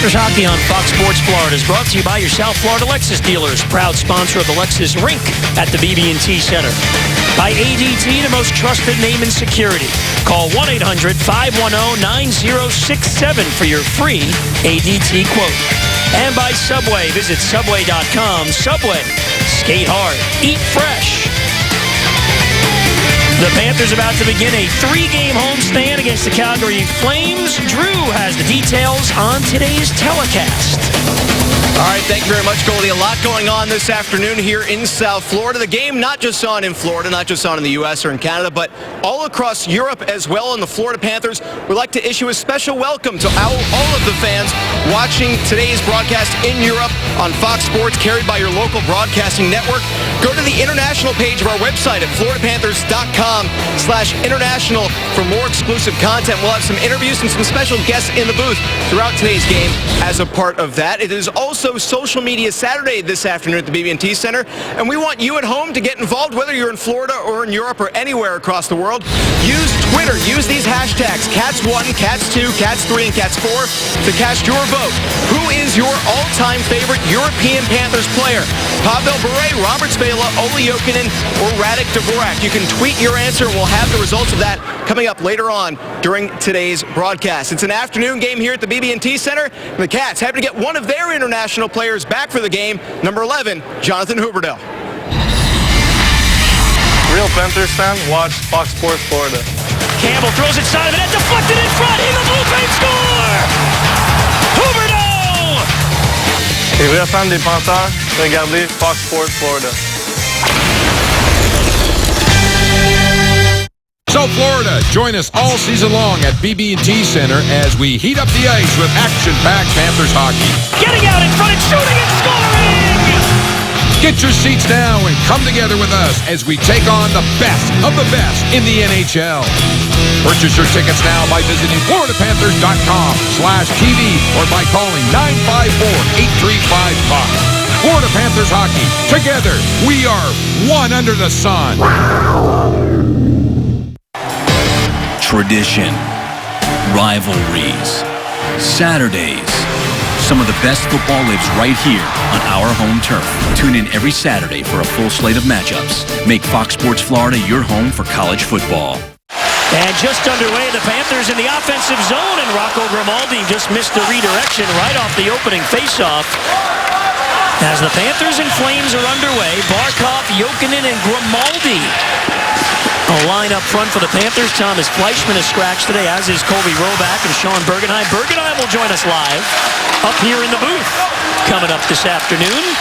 Panthers Hockey on Fox Sports Florida is brought to you by your South Florida Lexus dealers, proud sponsor of the Lexus Rink at the BB&T Center. By ADT, the most trusted name in security. Call 1-800-510-9067 for your free ADT quote. And by Subway, visit Subway.com. Subway, skate hard, eat fresh. The Panthers about to begin a 3-game homestand against the Calgary Flames. Drew has the details on today's telecast. All right, thank you very much, Goldie. A lot going on this afternoon here in South Florida. The game not just on in Florida, not just on in the U.S. or in Canada, but all across Europe as well. And the Florida Panthers would like to issue a special welcome to all of the fans watching today's broadcast in Europe on Fox Sports, carried by your local broadcasting network. Go to the international page of our website at floridapanthers.com/international for more exclusive content. We'll have some interviews and some special guests in the booth throughout today's game as a part of that. It is also Social Media Saturday this afternoon at the BB&T Center, and we want you at home to get involved, whether you're in Florida or in Europe or anywhere across the world. Use Twitter. Use these hashtags, Cats1, Cats2, Cats3, and Cats4 to cast your vote. Who is your all-time favorite European Panthers player? Pavel Bure, Robert Spela, Olli Jokinen, or Radek Dvorak? You can tweet your answer, and we'll have the results of that coming up later on during today's broadcast. It's an afternoon game here at the BB&T Center. The Cats happy to get one of their international players back for the game, number 11, Jonathan Huberdeau. Real Panthers fan, watch Fox Sports Florida. Campbell throws it side of the net, deflected in front, in the blue paint, score! Huberdeau! Les vrais fans des Panthers, regardez Fox Sports Florida. South Florida, join us all season long at BB&T Center as we heat up the ice with action-packed Panthers hockey. Getting out in front and shooting and scoring! Get your seats now and come together with us as we take on the best of the best in the NHL. Purchase your tickets now by visiting floridapanthers.com/TV or by calling 954-835-PUCK. Florida Panthers hockey. Together, we are one under the sun. Tradition, rivalries, Saturdays. Some of the best football lives right here on our home turf. Tune in every Saturday for a full slate of matchups. Make Fox Sports Florida your home for college football. And just underway, the Panthers in the offensive zone, and Rocco Grimaldi just missed the redirection right off the opening faceoff. As the Panthers and Flames are underway, Barkov, Jokinen, and Grimaldi. A line up front for the Panthers. Thomas Fleischmann is scratched today, as is Colby Roback and Sean Bergenheim. Bergenheim will join us live up here in the booth coming up this afternoon.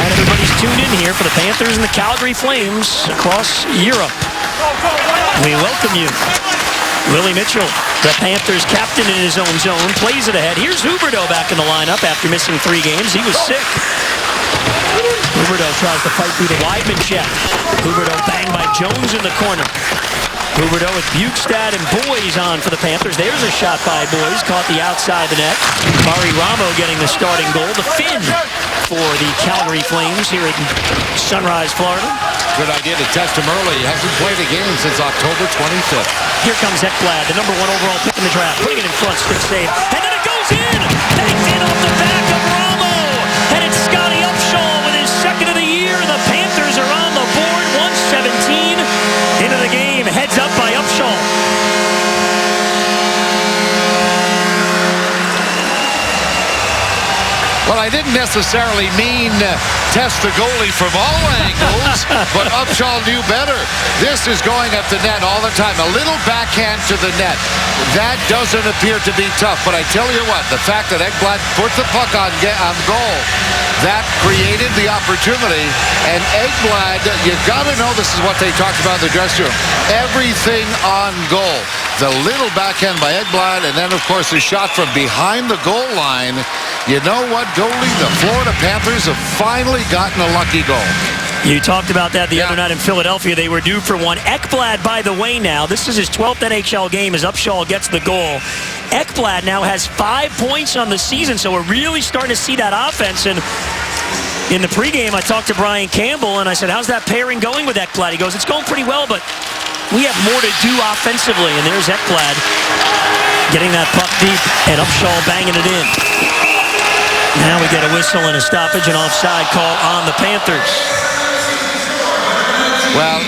And everybody's tuned in here for the Panthers and the Calgary Flames across Europe. We welcome you. Willie Mitchell, the Panthers captain in his own zone, plays it ahead. Here's Huberdeau back in the lineup after missing 3 games. He was sick. Huberdeau tries to fight through the Weidman check. Huberdeau banged by Jones in the corner. Huberdeau with Bukestad and Boys on for the Panthers. There's a shot by Boys, caught the outside the net. Mari Ramo getting the starting goal. The Finn for the Calgary Flames here in Sunrise, Florida. Good idea to test him early. He hasn't played a game since October 25th. Here comes Ekblad, the number 1 overall pick in the draft, putting it in front, stick save. And then it goes in! Banked in off the back of Ramo! And it's Scotty Upshall with his second of the year. The Panthers are on the board, 1:17 into the game. Heads up by Upshall. Well, I didn't necessarily mean test the goalie from all angles, but Upshall knew better. This is going at the net all the time. A little backhand to the net. That doesn't appear to be tough, but I tell you what, the fact that Ekblad put the puck on goal, that created the opportunity. And Ekblad, you got to know this is what they talked about in the dressing room. Everything on goal. The little backhand by Ekblad, and then, of course, the shot from behind the goal line. You know what, goalie? The Florida Panthers have finally gotten a lucky goal. You talked about that the other night in Philadelphia. They were due for one. Ekblad, by the way, now, this is his 12th NHL game as Upshall gets the goal. Ekblad now has 5 points on the season, so we're really starting to see that offense. And in the pregame, I talked to Brian Campbell, and I said, how's that pairing going with Ekblad? He goes, it's going pretty well, but we have more to do offensively. And there's Ekblad getting that puck deep, and Upshaw banging it in. Now we get a whistle and a stoppage, an offside call on the Panthers. Well,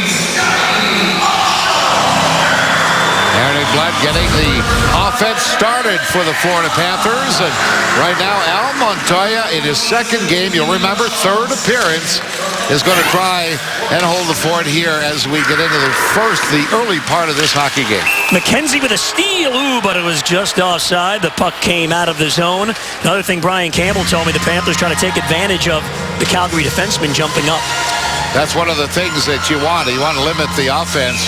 Aaron Ekblad getting the offense started for the Florida Panthers. And right now, Al Montoya in his second game, you'll remember, third appearance, is going to try and hold the fort here as we get into the early part of this hockey game. McKenzie with a steal, but it was just offside. The puck came out of the zone. Another thing Brian Campbell told me, the Panthers trying to take advantage of the Calgary defenseman jumping up. That's one of the things that you want. You want to limit the offense.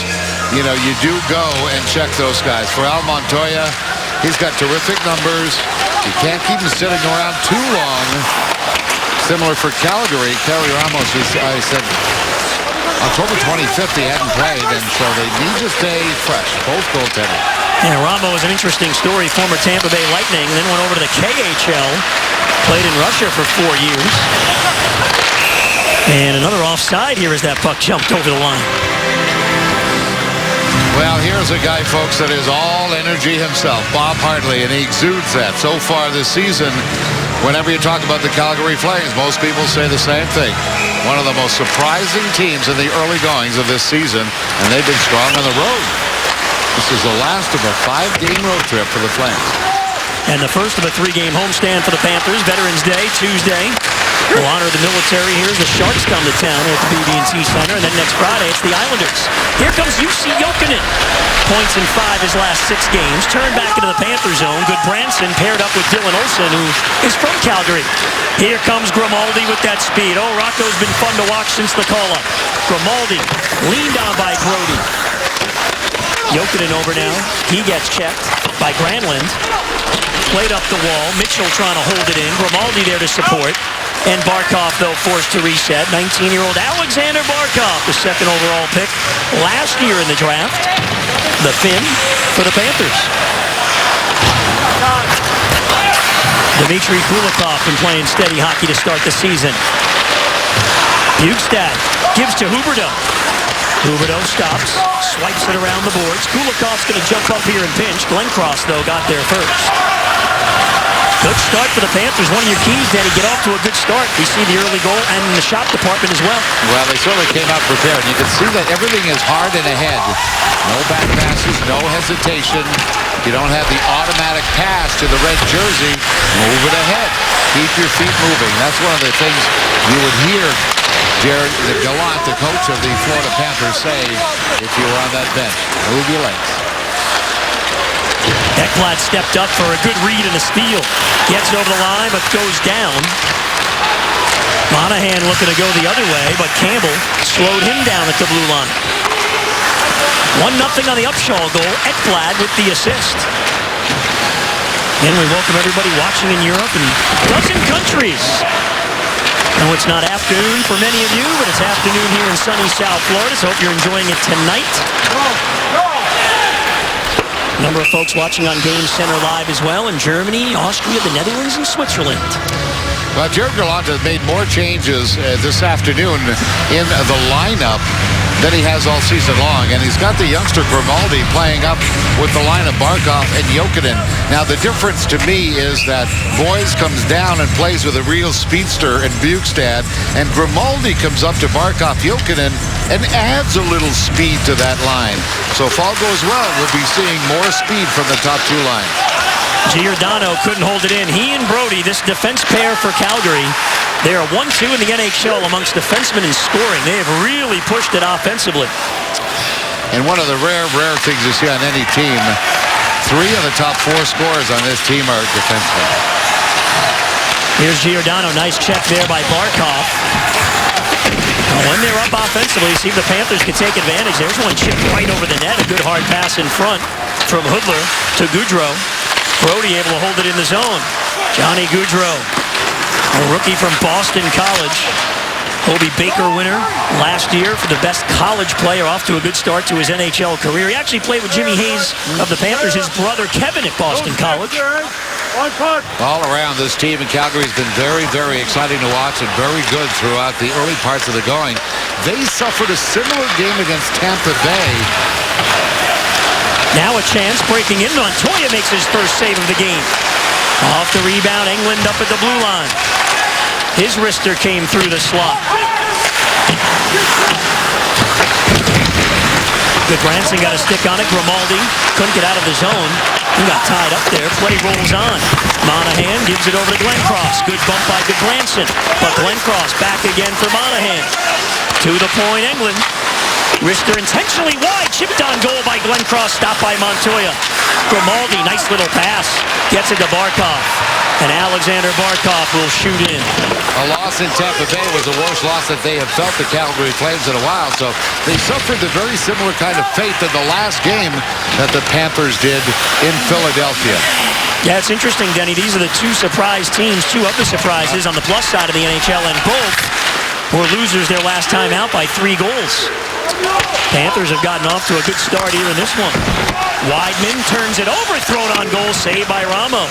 You know, you do go and check those guys. For Al Montoya, he's got terrific numbers. You can't keep him sitting around too long. Similar for Calgary. Kelly Ramos, I said, October 25th, he hadn't played, and so they need to stay fresh. Both goaltenders. Yeah, Ramo is an interesting story. Former Tampa Bay Lightning, then went over to the KHL. Played in Russia for 4 years. And another offside here as that puck jumped over the line. Well, here's a guy, folks, that is all energy himself, Bob Hartley, and he exudes that. So far this season, whenever you talk about the Calgary Flames, most people say the same thing. One of the most surprising teams in the early goings of this season, and they've been strong on the road. This is the last of a 5-game road trip for the Flames. And the first of a 3-game homestand for the Panthers. Veterans Day, Tuesday. We'll honor the military here as the Sharks come to town at the BB&T Center. And then next Friday, it's the Islanders. Here comes Jussi Jokinen. Points in 5 his last 6 games. Turned back into the Panther zone. Goodbranson paired up with Dylan Olsen, who is from Calgary. Here comes Grimaldi with that speed. Oh, Rocco's been fun to watch since the call-up. Grimaldi leaned on by Brody. Jokinen over now. He gets checked by Granlund. Played up the wall. Mitchell trying to hold it in. Grimaldi there to support. And Barkov, though, forced to reset. 19-year-old Alexander Barkov, the second overall pick last year in the draft. The Finn for the Panthers. Dmitry Kulikov been playing steady hockey to start the season. Bukestad gives to Huberdeau. Huberdeau stops, swipes it around the boards. Kulikov's going to jump up here and pinch. Glencross, though, got there first. Good start for the Panthers. One of your keys, Danny, get off to a good start. We see the early goal and the shot department as well. Well, they certainly came out prepared. You can see that everything is hard and ahead. No back passes, no hesitation. You don't have the automatic pass to the red jersey. Move it ahead. Keep your feet moving. That's one of the things you would hear Jared Gallant, the coach of the Florida Panthers, say if you were on that bench. Move your legs. Ekblad stepped up for a good read and a steal. Gets over the line, but goes down. Monahan looking to go the other way, but Campbell slowed him down at the blue line. 1-0 on the Upshaw goal. Ekblad with the assist. And we welcome everybody watching in Europe and a dozen countries. No, it's not afternoon for many of you, but it's afternoon here in sunny South Florida, so hope you're enjoying it tonight. A number of folks watching on Game Center Live as well in Germany, Austria, the Netherlands, and Switzerland. Well, Jared Gallant has made more changes this afternoon in the lineup than he has all season long. And he's got the youngster Grimaldi playing up with the line of Barkov and Jokinen. Now, the difference to me is that Boyes comes down and plays with a real speedster in Bukestad, and Grimaldi comes up to Barkov, Jokinen, and adds a little speed to that line. So if all goes well, we'll be seeing more speed from the top two lines. Giordano couldn't hold it in. He and Brody, this defense pair for Calgary, they are 1-2 in the NHL amongst defensemen in scoring. They have really pushed it offensively. And one of the rare things you see on any team, 3 of the top 4 scorers on this team are defensemen. Here's Giordano. Nice check there by Barkov. When they're up offensively, see if the Panthers can take advantage. There's one chip right over the net. A good hard pass in front from Hudler to Goudreau. Brody able to hold it in the zone. Johnny Goudreau, a rookie from Boston College. Hobey Baker winner last year for the best college player, off to a good start to his NHL career. He actually played with Jimmy Hayes of the Panthers, his brother Kevin at Boston College. All around, this team in Calgary has been very, very exciting to watch and very good throughout the early parts of the going. They suffered a similar game against Tampa Bay. Now a chance breaking in. Montoya makes his first save of the game. Off the rebound, Englund up at the blue line. His wrister came through the slot. Goodbranson got a stick on it. Grimaldi couldn't get out of the zone. He got tied up there. Play rolls on. Monahan gives it over to Glencross. Good bump by Goodbranson. But Glencross back again for Monahan. To the point, Englund. Wrister intentionally wide. Chipped on goal by Glencross. Stopped by Montoya. Grimaldi, nice little pass. Gets it to Barkov. And Alexander Barkov will shoot in. A loss in Tampa Bay was the worst loss that they have felt, the Calgary Flames, in a while. So they suffered the very similar kind of fate in the last game that the Panthers did in Philadelphia. Yeah, it's interesting, Denny. These are the two surprise teams, two of the surprises on the plus side of the NHL, and both were losers their last time out by 3 goals. Panthers have gotten off to a good start here in this one. Weidman turns it over, thrown on goal, saved by Ramo.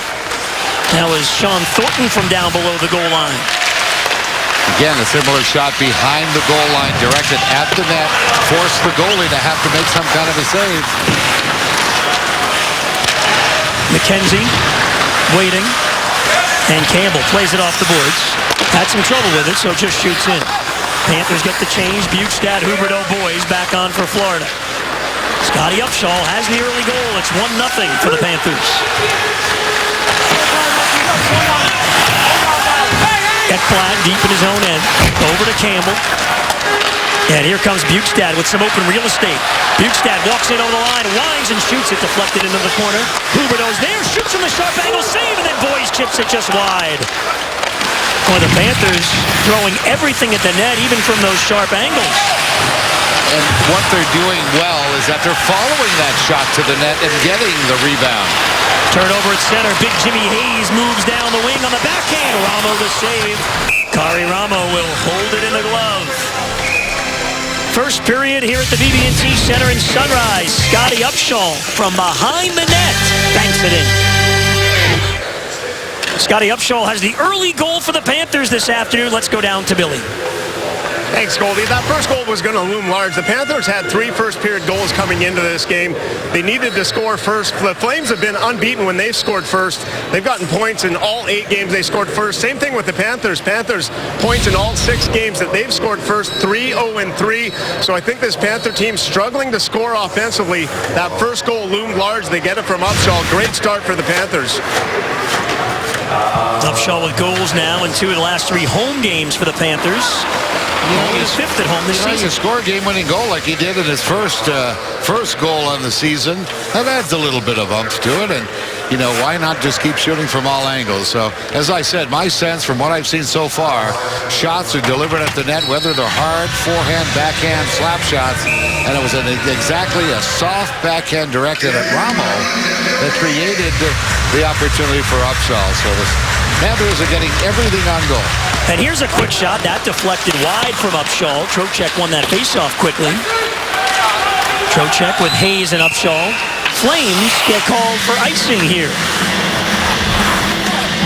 That was Sean Thornton from down below the goal line. Again, a similar shot behind the goal line, directed at the net, forced the goalie to have to make some kind of a save. McKenzie waiting, and Campbell plays it off the boards. Had some trouble with it, so just shoots in. Panthers get the change. Bukestad, Huberdeau boys back on for Florida. Scotty Upshall has the early goal. It's 1-0 for the Panthers. Ekblad deep in his own end. Over to Campbell. And here comes Bukestad with some open real estate. Bukestad walks in over the line, winds and shoots it, deflected into the corner. Huberdeau's there, shoots from the sharp angle, save, and then Boyes chips it just wide. Boy, the Panthers throwing everything at the net, even from those sharp angles. And what they're doing well is that they're following that shot to the net and getting the rebound. Turnover at center. Big Jimmy Hayes moves down the wing on the backhand. Ramo the save. Kari Ramo will hold it in the glove. First period here at the BB&T Center in Sunrise. Scotty Upshall from behind the net banks it in. Scotty Upshall has the early goal for the Panthers this afternoon. Let's go down to Billy. Thanks, Goldie. That first goal was going to loom large. The Panthers had 3 first-period goals coming into this game. They needed to score first. The Flames have been unbeaten when they've scored first. They've gotten points in all 8 games they scored first. Same thing with the Panthers. Panthers points in all 6 games that they've scored first, 3-0-3. So I think this Panther team struggling to score offensively. That first goal loomed large. They get it from Upshall. Great start for the Panthers. Upshall with goals now in 2 of the last 3 home games for the Panthers. Only his 5th at home this season. You score a game-winning goal like he did in his first goal on the season. That adds a little bit of oomph to it, and you know, why not just keep shooting from all angles? So, as I said, my sense from what I've seen so far, shots are delivered at the net, whether they're hard, forehand, backhand, slap shots, and it was exactly a soft backhand directed at Ramo that created the opportunity for Upshall. So the Panthers are getting everything on goal. And here's a quick shot. That deflected wide from Upshall. Trocheck won that faceoff quickly. Trocheck with Hayes and Upshall. Flames get called for icing here.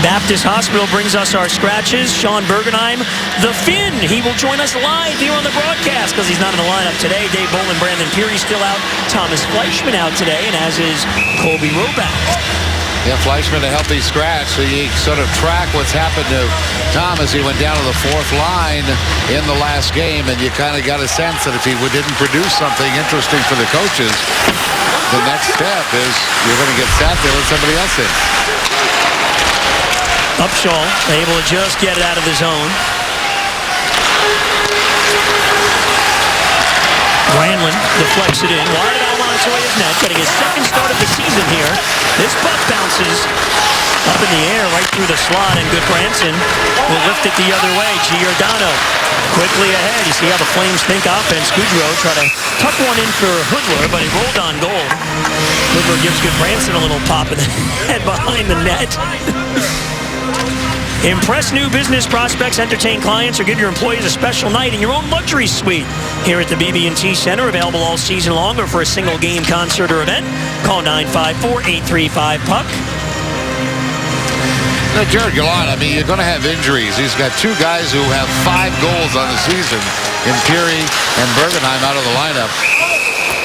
Baptist Hospital brings us our scratches. Sean Bergenheim, the Finn. He will join us live here on the broadcast because he's not in the lineup today. Dave Bolin, Brandon Peary still out. Thomas Fleischman out today, and as is Colby Roback. Yeah, Fleischman a healthy scratch, so you sort of track what's happened to Tom as he went down to the 4th line in the last game, and you kind of got a sense that if he didn't produce something interesting for the coaches, the next step is you're going to get sat there with somebody else in. Upshall able to just get it out of the zone. Granlund deflects it in. Wide out Montoya's net, getting his 2nd start of the season here. This puck bounces up in the air right through the slot, and Goodbranson will lift it the other way. Giordano quickly ahead. You see how the Flames think offense. Goodrow try to tuck one in for Hoodler, but he rolled on goal. Hoodler gives Goodbranson a little pop in the head behind the net. Impress new business prospects, entertain clients, or give your employees a special night in your own luxury suite. Here at the BB&T Center, available all season long or for a single game, concert, or event. Call 954-835-PUCK. Jared Gallant, I mean, you're going to have injuries. He's got two guys who have 5 goals on the season in Peary and Bergenheim out of the lineup.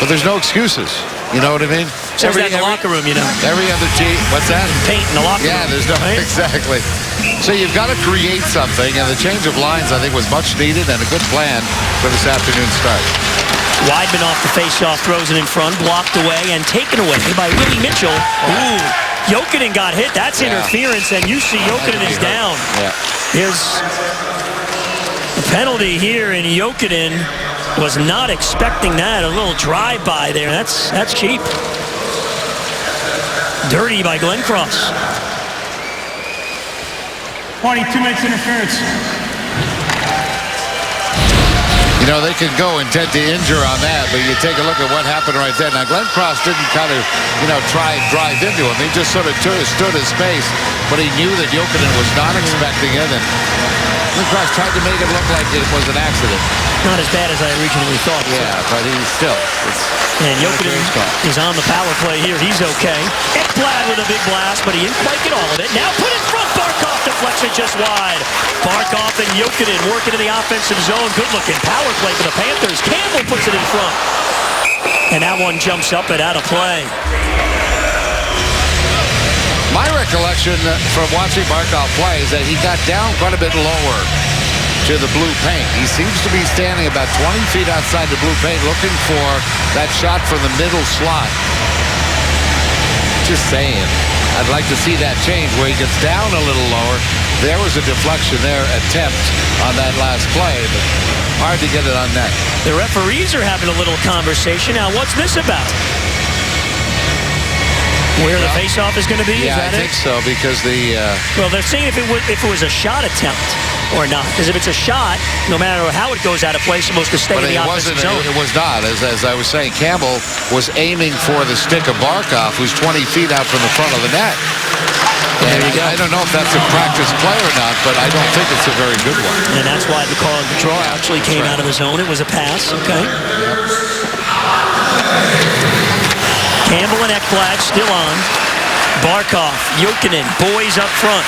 But there's no excuses. You know what I mean? Says that in the locker room, you know. Every other team. What's that? Paint in the locker room. Yeah, there's no... Right? Exactly. So you've got to create something, and the change of lines, I think, was much needed and a good plan for this afternoon's start. Weidman off the face-off, throws it in front, blocked away, and taken away by Willie Mitchell. Ooh, Jokinen got hit. That's interference, and you see Jokinen is down. Yeah. Here's the penalty here, and Jokinen was not expecting that. A little drive-by there. That's cheap. Dirty by Glenn Cross. 22 minutes interference. You know, they could go intent to injure on that, but you take a look at what happened right there. Now, Glenn Cross didn't kind of, try and drive into him. He just sort of stood his space, but he knew that Jokinen was not expecting it, and Glenn Cross tried to make it look like it was an accident. Not as bad as I originally thought. Yeah, but he's still. And Jokinen is on the power play here. He's okay. Ekblad with a big blast, but he didn't quite get all of it. Now put in front. Barkov deflects it just wide. Barkov and Jokinen working in the offensive zone. Good-looking power play for the Panthers. Campbell puts it in front. And that one jumps up and out of play. My recollection from watching Barkov play is that he got down quite a bit lower to the blue paint. He seems to be standing about 20 feet outside the blue paint looking for that shot from the middle slot. Just saying. I'd like to see that change where he gets down a little lower. There was a deflection there, attempt on that last play, but hard to get it on net. The referees are having a little conversation. Now, what's this about? Where the face-off is going to be? Yeah, is that I think so, because the... Well, they're saying if it was a shot attempt or not. Because if it's a shot, no matter how it goes out of play, it's supposed to stay in the offensive zone. It was not. As I was saying, Campbell was aiming for the stick of Barkov, who's 20 feet out from the front of the net. There you go. I don't know if that's a practice play or not, but I don't think it's a very good one. And that's why the call of the draw actually came out of the zone. It was a pass. Okay. Campbell and Ekblad still on. Barkov, Jokinen, boys up front.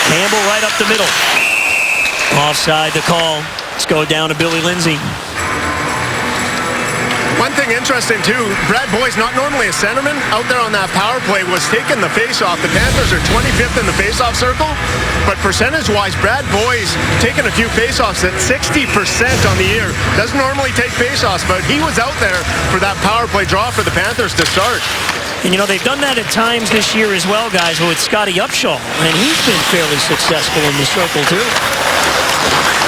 Campbell right up the middle. Offside the call. Let's go down to Billy Lindsay. One thing interesting, too, Brad Boyce, not normally a centerman, out there on that power play, was taking the face-off. The Panthers are 25th in the face-off circle, but percentage-wise, Brad Boyce taking a few face-offs at 60% on the year. Doesn't normally take face-offs, but he was out there for that power play draw for the Panthers to start. And, they've done that at times this year as well, guys, with Scotty Upshaw, and he's been fairly successful in the circle, too.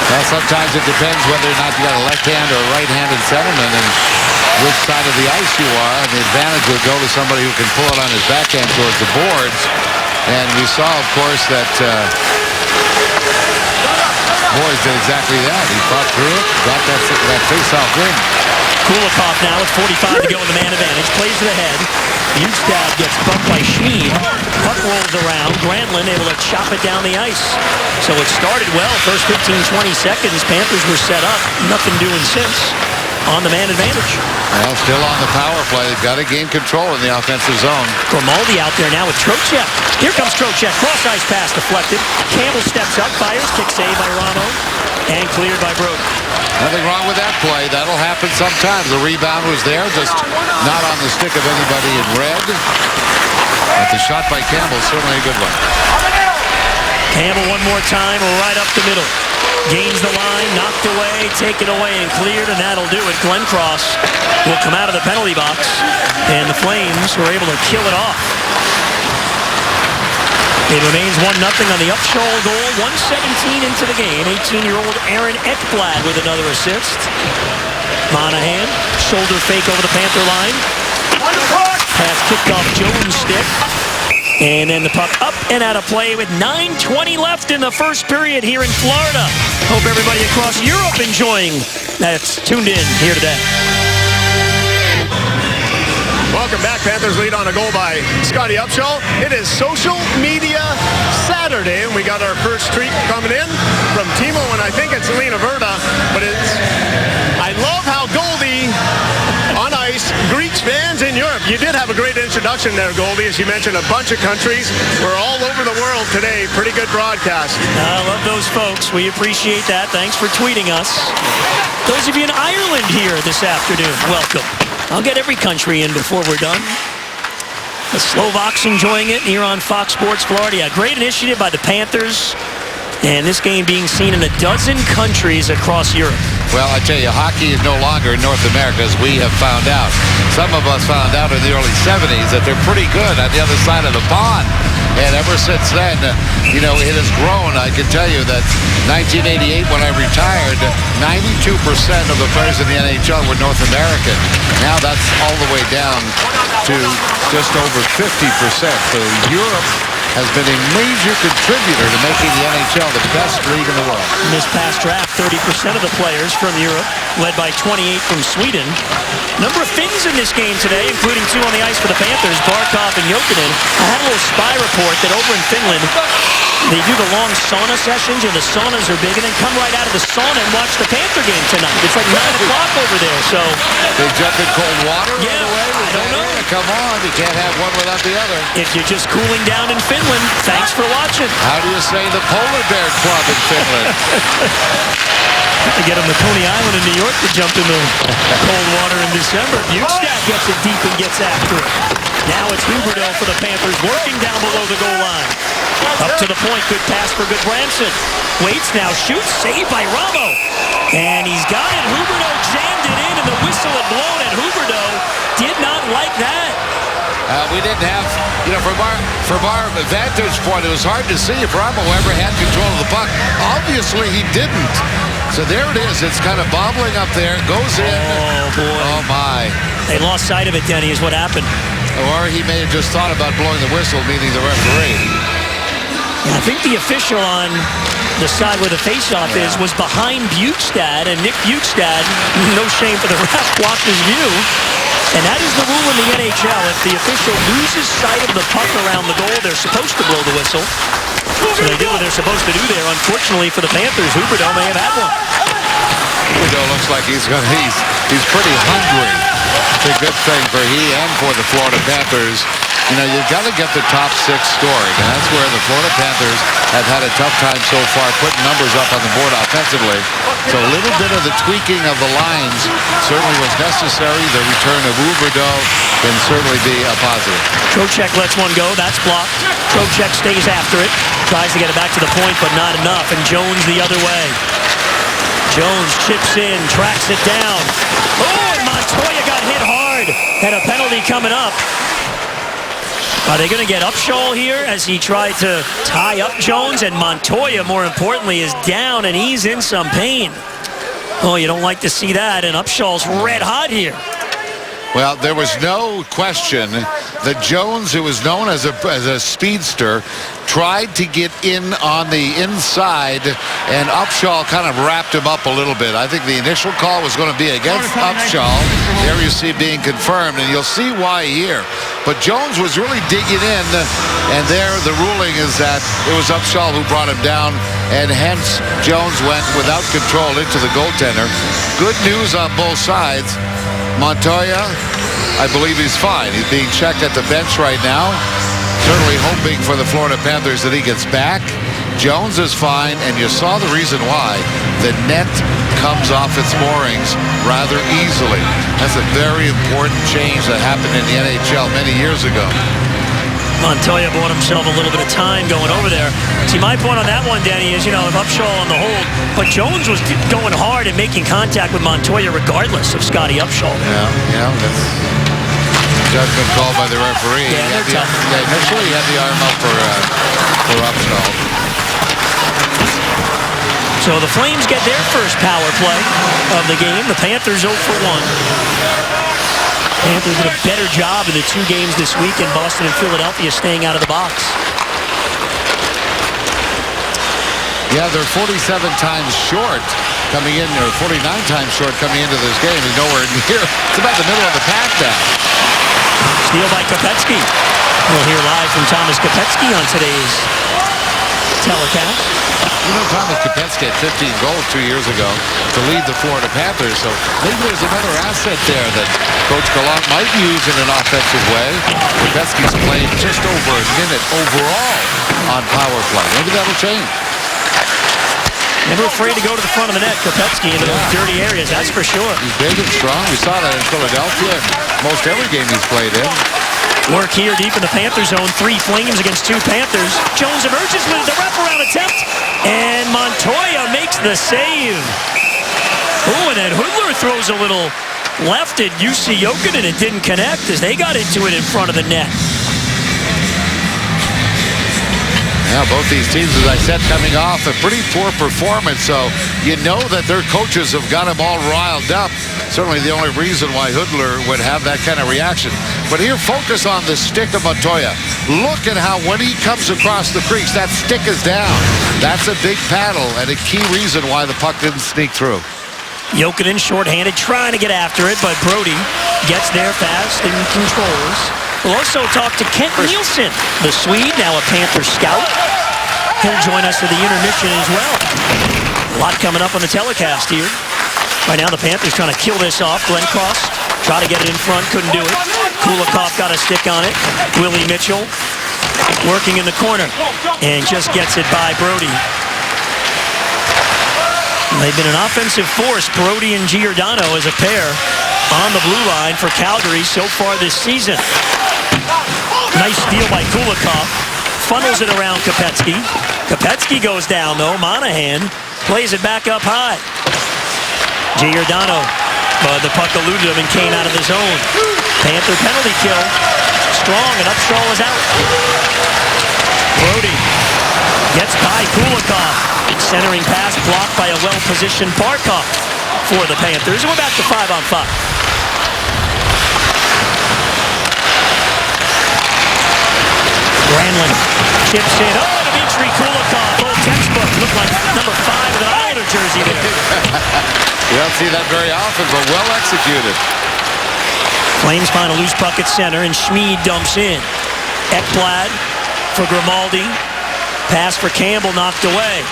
Well, sometimes it depends whether or not you got a left-hand or a right-handed centerman and which side of the ice you are. And the advantage would go to somebody who can pull it on his backhand towards the boards. And we saw, of course, that Boyce did exactly that. He fought through it, got that face-off win. Kulikov now with 45 to go in the man advantage. Plays to the head. Bjugstad gets bumped by Sheen. Puck rolls around. Granlund able to chop it down the ice. So it started well. First 15, 20 seconds. Panthers were set up. Nothing doing since. On the man advantage. Well, still on the power play. They've got to gain control in the offensive zone. Grimaldi out there now with Trocheck. Here comes Trocheck. Cross-ice pass deflected. Campbell steps up, fires. Kick save by Ramo. And cleared by Broden. Nothing wrong with that play. That'll happen sometimes. The rebound was there, just not on the stick of anybody in red. But the shot by Campbell, certainly a good one. Campbell one more time, right up the middle. Gains the line, knocked away, taken away, and cleared, and that'll do it. Glenn Cross will come out of the penalty box, and the Flames were able to kill it off. It remains 1-0 on the Upshaw goal. 1:17 into the game. 18-year-old Aaron Ekblad with another assist. Monahan, shoulder fake over the Panther line. Pass kicked off Jones' stick. And then the puck up and out of play with 9:20 left in the first period here in Florida. Hope everybody across Europe enjoying that's tuned in here today. Welcome back. Panthers lead on a goal by Scotty Upshaw. It is Social Media Saturday, and we got our first tweet coming in from Timo, and I think it's Lena Verda, but it's, I love how Goldie on ice greets fans in Europe. You did have a great introduction there, Goldie. As you mentioned, a bunch of countries. We're all over the world today. Pretty good broadcast. I love those folks. We appreciate that. Thanks for tweeting us. Those of you in Ireland here this afternoon, welcome. I'll get every country in before we're done. The Slovaks enjoying it here on Fox Sports Florida. Yeah, great initiative by the Panthers. And this game being seen in a dozen countries across Europe. Well, I tell you, hockey is no longer in North America, as we have found out. Some of us found out in the early 70s that they're pretty good on the other side of the pond. And ever since then, it has grown. I can tell you that 1988, when I retired, 92% of the players in the NHL were North American. Now that's all the way down to just over 50%. So Europe has been a major contributor to making the NHL the best league in the world. In this past draft, 30% of the players from Europe, led by 28 from Sweden. Number of Finns in this game today, including 2 on the ice for the Panthers, Barkov and Jokinen. I had a little spy report that over in Finland, they do the long sauna sessions, and the saunas are big, and then come right out of the sauna and watch the Panther game tonight. It's like 9 o'clock over there, so... They jump in cold water right away? I don't know. Come on, you can't have one without the other. If you're just cooling down in Finland, thanks for watching. How do you say the Polar Bear Club in Finland? To get them to Coney Island in New York to jump in the cold water in December. Bukestad gets it deep and gets after it. Now it's Huberdeau for the Panthers, working down below the goal line. Up to the point, good pass for Goodbranson. Waits now, shoots, saved by Ramo. And he's got it. Huberdeau jammed it in, and the whistle had blown, and Huberdeau did not like that. We didn't have, from our vantage point, it was hard to see if Ramo ever had control of the puck. Obviously, he didn't. So there it is. It's kind of bobbling up there. Goes in. Oh, boy. Oh, my. They lost sight of it, Denny, is what happened. Or he may have just thought about blowing the whistle, meaning the referee. I think the official on the side where the faceoff is was behind Bukestad, and Nick Bukestad, no shame for the ref, blocked his view. And that is the rule in the NHL. If the official loses sight of the puck around the goal, they're supposed to blow the whistle. So they did what they're supposed to do there. Unfortunately for the Panthers, Huberdeau may have had one. Huberdeau looks like he's pretty hungry. It's a good thing for he and for the Florida Panthers. You've got to get the top 6 scoring, and that's where the Florida Panthers have had a tough time so far, putting numbers up on the board offensively. So a little bit of the tweaking of the lines certainly was necessary. The return of Huberdeau can certainly be a positive. Trocheck lets one go. That's blocked. Trocheck stays after it. Tries to get it back to the point, but not enough. And Jones the other way. Jones chips in, tracks it down. Oh, and Montoya got hit hard. And a penalty coming up. Are they going to get Upshaw here as he tried to tie up Jones? And Montoya, more importantly, is down, and he's in some pain. Oh, you don't like to see that, and Upshaw's red hot here. Well, there was no question that Jones, who was known as a speedster, tried to get in on the inside, and Upshaw kind of wrapped him up a little bit. I think the initial call was going to be against Upshaw. There you see being confirmed, and you'll see why here. But Jones was really digging in, and there the ruling is that it was Upshaw who brought him down, and hence Jones went without control into the goaltender. Good news on both sides. Montoya, I believe he's fine. He's being checked at the bench right now. Certainly hoping for the Florida Panthers that he gets back. Jones is fine, and you saw the reason why. The net comes off its moorings rather easily. That's a very important change that happened in the NHL many years ago. Montoya bought himself a little bit of time going over there. See, my point on that one, Danny, is, if Upshaw on the hold, but Jones was going hard and making contact with Montoya regardless of Scotty Upshaw. Yeah, that's judgment called by the referee. Initially he had the arm up for Upshaw. So the Flames get their first power play of the game. The Panthers 0 for 1. Panthers did a better job in the 2 games this week in Boston and Philadelphia, staying out of the box. Yeah, they're 47 times short coming in, or 49 times short coming into this game. He's nowhere near. It's about the middle of the pack now. Steal by Kopecky. We'll hear live from Thomas Kopecky on today's telecast. You know, Thomas Kopetsky had 15 goals 2 years ago to lead the Florida Panthers, so maybe there's another asset there that Coach Gallant might use in an offensive way. Kopetsky's played just over a minute overall on power play. Maybe that'll change. Never afraid to go to the front of the net, Kopetsky, into those dirty areas, that's for sure. He's big and strong. We saw that in Philadelphia. Most every game he's played in. Work here deep in the Panther zone. 3 Flames against 2 Panthers. Jones emerges with the wraparound attempt. And Montoya makes the save. Oh, and then Hudler throws a little left at UC Jokinen. It didn't connect as they got into it in front of the net. Yeah, both these teams, as I said, coming off a pretty poor performance, so you know that their coaches have got them all riled up. Certainly the only reason why Hudler would have that kind of reaction. But here, focus on the stick of Montoya. Look at how when he comes across the crease, that stick is down. That's a big paddle and a key reason why the puck didn't sneak through. Jokinen shorthanded, trying to get after it, but Brody gets there fast and controls. We'll also talk to Kent Nielsen, the Swede, now a Panther scout. He'll join us for the intermission as well. A lot coming up on the telecast here. Right now the Panthers trying to kill this off. Glenn Cross tried to get it in front, couldn't do it. Kulikov got a stick on it. Willie Mitchell working in the corner and just gets it by Brody. They've been an offensive force, Brody and Giordano as a pair on the blue line for Calgary so far this season. Nice steal by Kulikov. Funnels it around Kopetsky. Kopetsky goes down though. Monahan plays it back up high. Giordano, but the puck eluded him and came out of the zone. Panther penalty kill. Strong, and Upshaw is out. Brody gets by Kulikov. Centering pass blocked by a well-positioned Barkov for the Panthers. And we're back to 5-on-5. Granlund chips in. Oh, Dmitry Kulikov. Old textbook. Looked like number 5 of the Islander jersey there. You don't see that very often, but well executed. Flames find a loose puck at center, and Schmid dumps in. Ekblad for Grimaldi. Pass for Campbell knocked away.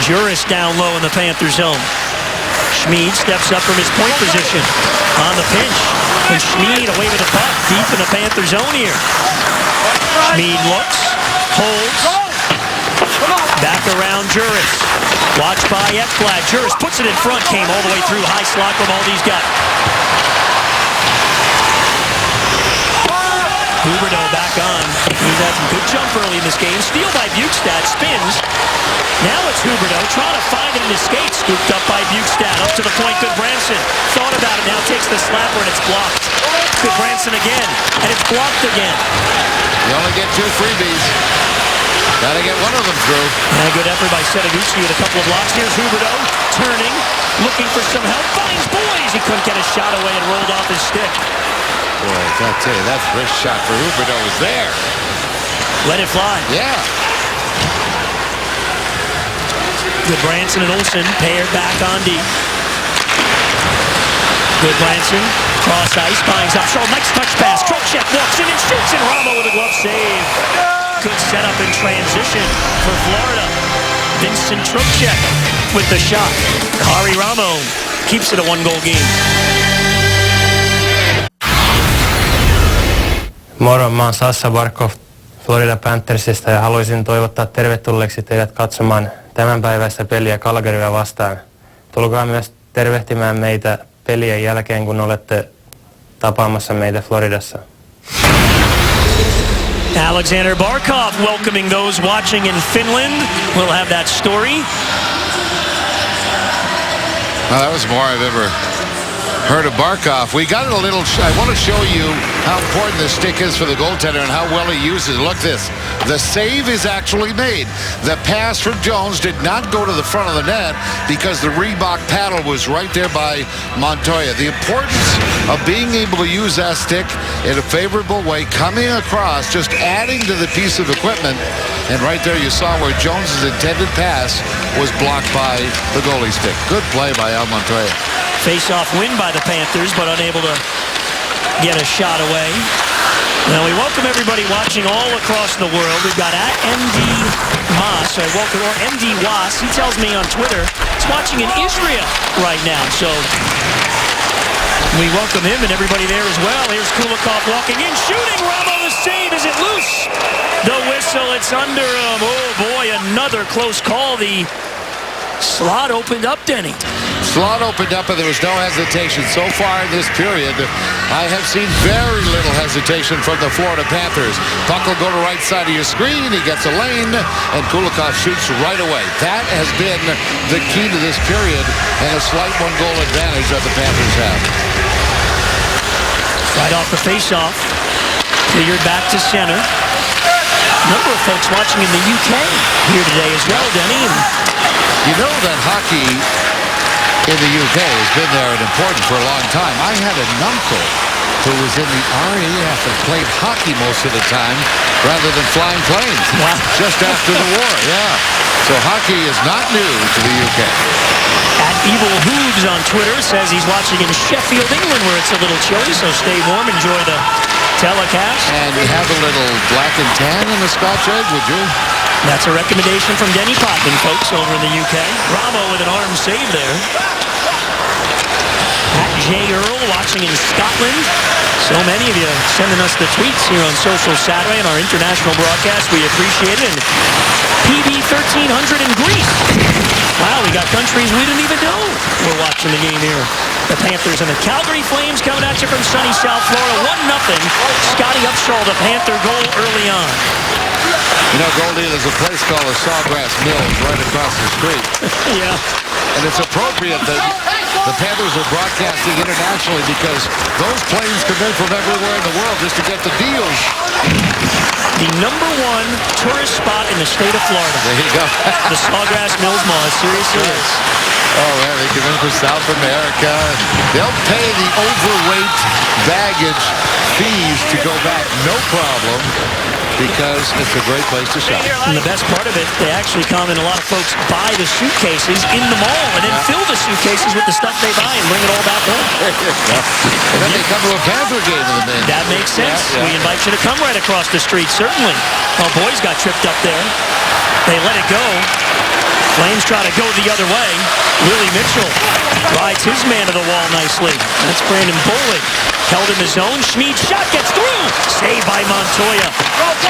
Juris down low in the Panther zone. Schmid steps up from his point position on the pinch. And Schmid away with the puck deep in the Panther zone here. Schmid looks, holds, back around Juris. Watched by Ekblad. Juris puts it in front, came all the way through. High slot, Grimaldi's got it. Huberdeau back on. He's had some good jump early in this game. Steal by Bjugstad, spins. Now it's Huberdeau trying to find it in his skates. Scooped up by Bjugstad. Up to the point, Goodbranson. Thought about it, now takes the slapper and it's blocked. Goodbranson again, and it's blocked again. You only get 2 freebies. Gotta get one of them through. And a good effort by Sedagucci with a couple of blocks. Here's Huberdeau, turning, looking for some help. Finds Boys. He couldn't get a shot away and rolled off his stick. Boy, I gotta tell you, that wrist shot for Huberdeau was there. Let it fly. Yeah. Goodbranson and Olsen paired back on D. Goodbranson, cross ice, finds Upshaw. Nice touch pass. Trocheck walks in and shoots, and Ramo with a glove save. Good setup in transition for Florida. Vincent Trocheck with the shot. Kari Ramo keeps it a 1-goal game. Moro, mä oon Sassa Barkov Florida Panthersista ja haluaisin toivottaa tervetulleeksi teidät katsomaan tämänpäiväistä peliä Calgaryä vastaan. Tulkaa myös tervehtimään meitä pelien jälkeen, kun olette tapaamassa meitä Floridassa. Alexander Barkov welcoming those watching in Finland. We'll have that story. Well, that was more I've ever heard of Barkov. We got it a little. I want to show you how important this stick is for the goaltender and how well he uses it. Look this. The save is actually made. The pass from Jones did not go to the front of the net because the Reebok paddle was right there by Montoya. The importance of being able to use that stick in a favorable way, coming across, just adding to the piece of equipment. And right there you saw where Jones's intended pass was blocked by the goalie stick. Good play by Al Montoya. Face-off win by the Panthers, but unable to get a shot away. Well, we welcome everybody watching all across the world. We've got at MD Moss, or MD Was. He tells me on Twitter he's watching in Israel right now. So we welcome him and everybody there as well. Here's Kulikov walking in, shooting. Ramo the save. Is it loose? The whistle. It's under him. Oh boy, another close call. The slot opened up, Denny. Slot opened up and there was no hesitation. So far in this period, I have seen very little hesitation from the Florida Panthers. Puck will go to right side of your screen. He gets a lane, and Kulikov shoots right away. That has been the key to this period, and a slight one-goal advantage that the Panthers have. Right off the face-off. Cleared back to center. A number of folks watching in the UK here today as well, Denny. You know that hockey in the UK has been there and important for a long time. I had an uncle who was in the RAF and played hockey most of the time rather than flying planes. Wow. Just after the war, yeah. So hockey is not new to the UK. At Evil Hooves on Twitter says he's watching in Sheffield, England, where it's a little chilly, so stay warm, enjoy the telecast. And you have a little black and tan in the Scotch egg, would you? That's a recommendation from Denny Potman, folks, over in the UK. Ramo with an arm save there. At J. Earl watching in Scotland. So many of you sending us the tweets here on Social Saturday and our international broadcast. We appreciate it. And PB 1300 in Greece. Wow, we got countries we didn't even know we're watching the game here. The Panthers and the Calgary Flames coming at you from sunny South Florida. 1-0. Scotty Upshall, the Panther goal early on. You know, Goldie, there's a place called the Sawgrass Mills right across the street. Yeah. And it's appropriate that the Panthers are broadcasting internationally because those planes come in from everywhere in the world just to get the deals. The #1 tourist spot in the state of Florida. There you go. The Sawgrass Mills Mall. It seriously is. Oh, man, they come in from South America. They'll pay the overweight baggage fees to go back, no problem, because it's a great place to shop. And the best part of it, they actually come and a lot of folks buy the suitcases in the mall and then fill the suitcases with the stuff they buy and bring it all back home. And then they come to a Panther game in the main. That makes sense. Yeah. We invite you to come right across the street, certainly. Our boys got tripped up there. They let it go. Flames try to go the other way. Willie Mitchell rides his man to the wall nicely. That's Brandon Bollig. Held in the zone. Schmid shot gets through. Saved by Montoya.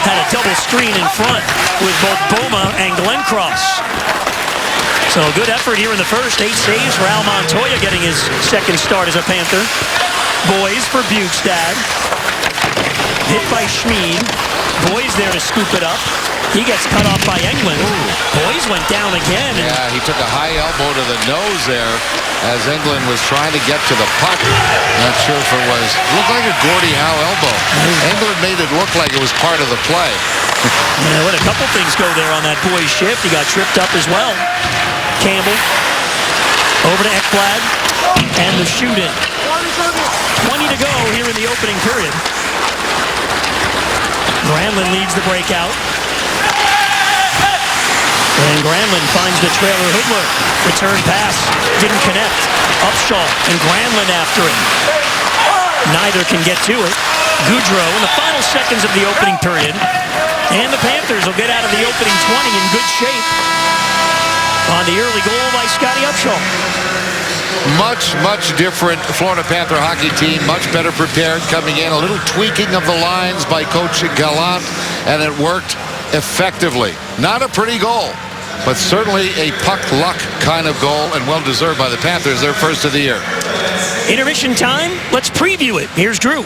Had a double screen in front with both Boma and Glencross. So a good effort here in the first. 8 saves for Al Montoya getting his second start as a Panther. Boys for Bukestad. Hit by Schmid. Boys there to scoop it up. He gets cut off by Englund. Boys went down again. Yeah, he took a high elbow to the nose there as Englund was trying to get to the puck. Not sure if it was. Looked like a Gordie Howe elbow. Englund made it look like it was part of the play. Yeah, let a couple things go there on that boys shift. He got tripped up as well. Campbell over to Ekblad and the shoot-in. 20 to go here in the opening period. Granlund leads the breakout. And Granlund finds the trailer Hoodler. Return pass. Didn't connect. Upshaw and Granlund after it. Neither can get to it. Goudreau in the final seconds of the opening period. And the Panthers will get out of the opening 20 in good shape on the early goal by Scotty Upshaw. Much different Florida Panther hockey team. Much better prepared coming in. A little tweaking of the lines by Coach Gallant, and it worked effectively. Not a pretty goal, but certainly a puck luck kind of goal, and well-deserved by the Panthers, their first of the year. Intermission time. Let's preview it. Here's Drew.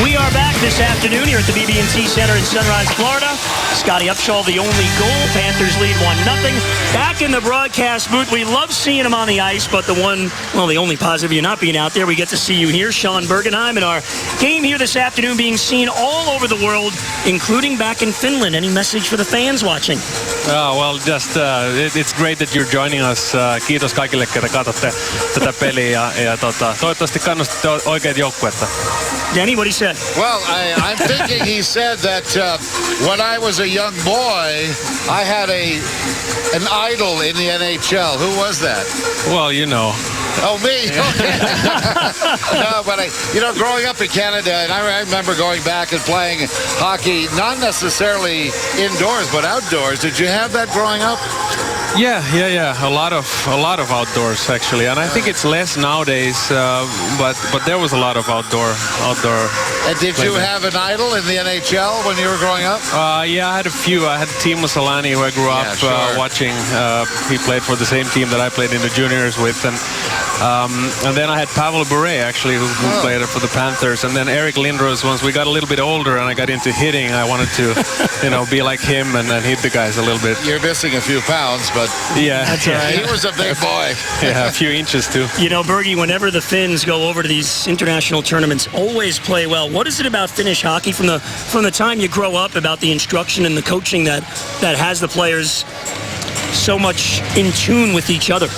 We are back this afternoon here at the BB&T Center in Sunrise, Florida. Scotty Upshaw, the only goal. Panthers lead 1-0. Back in the broadcast booth. We love seeing him on the ice, but the only positive you're not being out there, we get to see you here, Sean Bergenheim, and our game here this afternoon being seen all over the world, including back in Finland. Any message for the fans watching? Well, just it's great that you're joining us. Kiitos kaikille, ketä katsotte tätä peliä ja toivottavasti kannustatte oikeat joukkuetta. Danny, what he said? Well, I'm thinking he said that when I was a young boy, I had an idol in the NHL. Who was that? Well, you know, Oh, me? No, but growing up in Canada, and I remember going back and playing hockey, not necessarily indoors, but outdoors. Did you have that growing up? Yeah. A lot of outdoors actually, and I think it's less nowadays. But there was a lot of outdoor. And did you have an idol in the NHL when you were growing up? Yeah, I had a few. I had Timo Solani, who I grew up watching. He played for the same team that I played in the juniors with, and then I had Pavel Bure actually, who played for the Panthers, and then Eric Lindros. Once we got a little bit older and I got into hitting, I wanted to, be like him and hit the guys a little bit. You're missing a few pounds, but yeah, that's all right. He was a big boy. Yeah, a few inches too. Bergie, whenever the Finns go over to these international tournaments, always play well. What is it about Finnish hockey from the time you grow up, about the instruction and the coaching that has the players so much in tune with each other?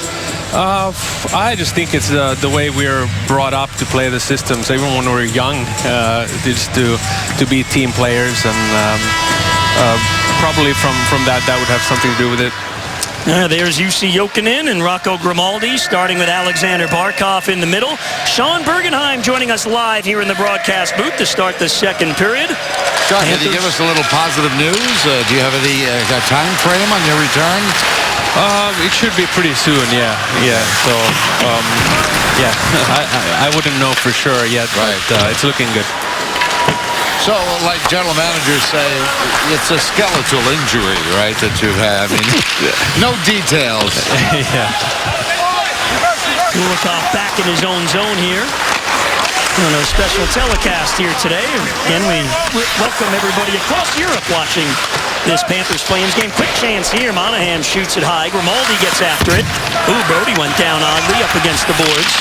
I just think it's the way we're brought up to play the systems. Even when we're young, just to be team players, and probably from that would have something to do with it. There's Jussi Jokinen and Rocco Grimaldi, starting with Alexander Barkov in the middle. Sean Bergenheim joining us live here in the broadcast booth to start the second period. Sean, can you give us a little positive news? Do you have any time frame on your return? It should be pretty soon, yeah. So, I wouldn't know for sure yet, but it's looking good. So, like general managers say, it's a skeletal injury, right, that you have. I mean, no details. Yeah. Kulikov back in his own zone here. On a special telecast here today. Again, we welcome everybody across Europe watching this Panthers-Flames game. Quick chance here. Monahan shoots it high. Grimaldi gets after it. Ooh, Brody went down oddly up against the boards.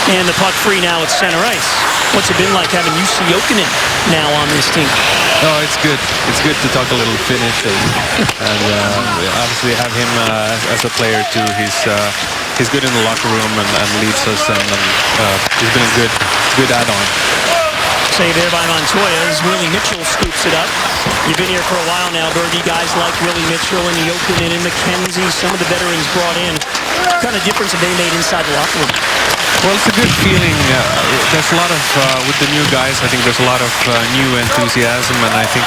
And the puck free now at center ice. What's it been like having Jussi Jokinen now on this team? Oh, it's good. It's good to talk a little Finnish, and obviously have him as a player too. He's good in the locker room and leads us, and he's been a good add-on. Save there by Montoya as Willie Mitchell scoops it up. You've been here for a while now, Bergie. Guys like Willie Mitchell and Jokinen and McKenzie, some of the veterans brought in. What kind of difference have they made inside the locker room? Well, it's a good feeling. There's a lot of, with the new guys, I think there's a lot of new enthusiasm, and I think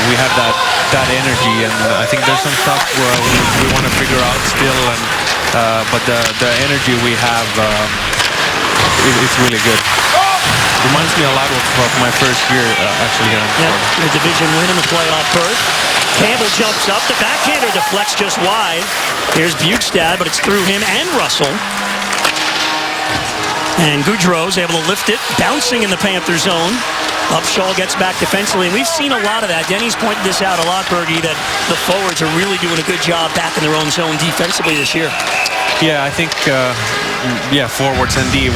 we have that energy, and I think there's some stuff where we want to figure out still, and but the energy we have, it's really good. Reminds me a lot of my first year actually here in Florida. The division win in the playoff berth. Campbell jumps up. The backhander deflects just wide. Here's Bjugstad, but it's through him and Russell. And Goudreau's able to lift it, bouncing in the Panther zone. Upshaw gets back defensively, and we've seen a lot of that. Denny's pointed this out a lot, Bergie, that the forwards are really doing a good job back in their own zone defensively this year. Yeah, I think, forwards and D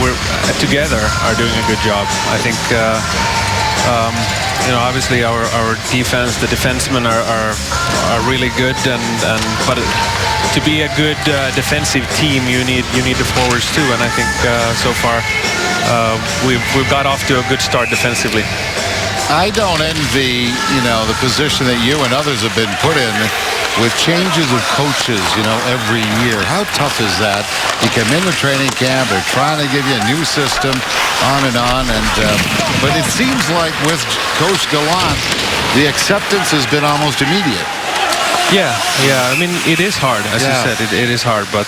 together are doing a good job. I think, obviously our defense, the defensemen are really good, but to be a good defensive team, you need the forwards too. And I think so far we've got off to a good start defensively. I don't envy, the position that you and others have been put in with changes of coaches, every year. How tough is that? You come into training camp, they're trying to give you a new system, on, and but it seems like with Coach Gallant, the acceptance has been almost immediate. Yeah. I mean, it is hard, as you said. It is hard, but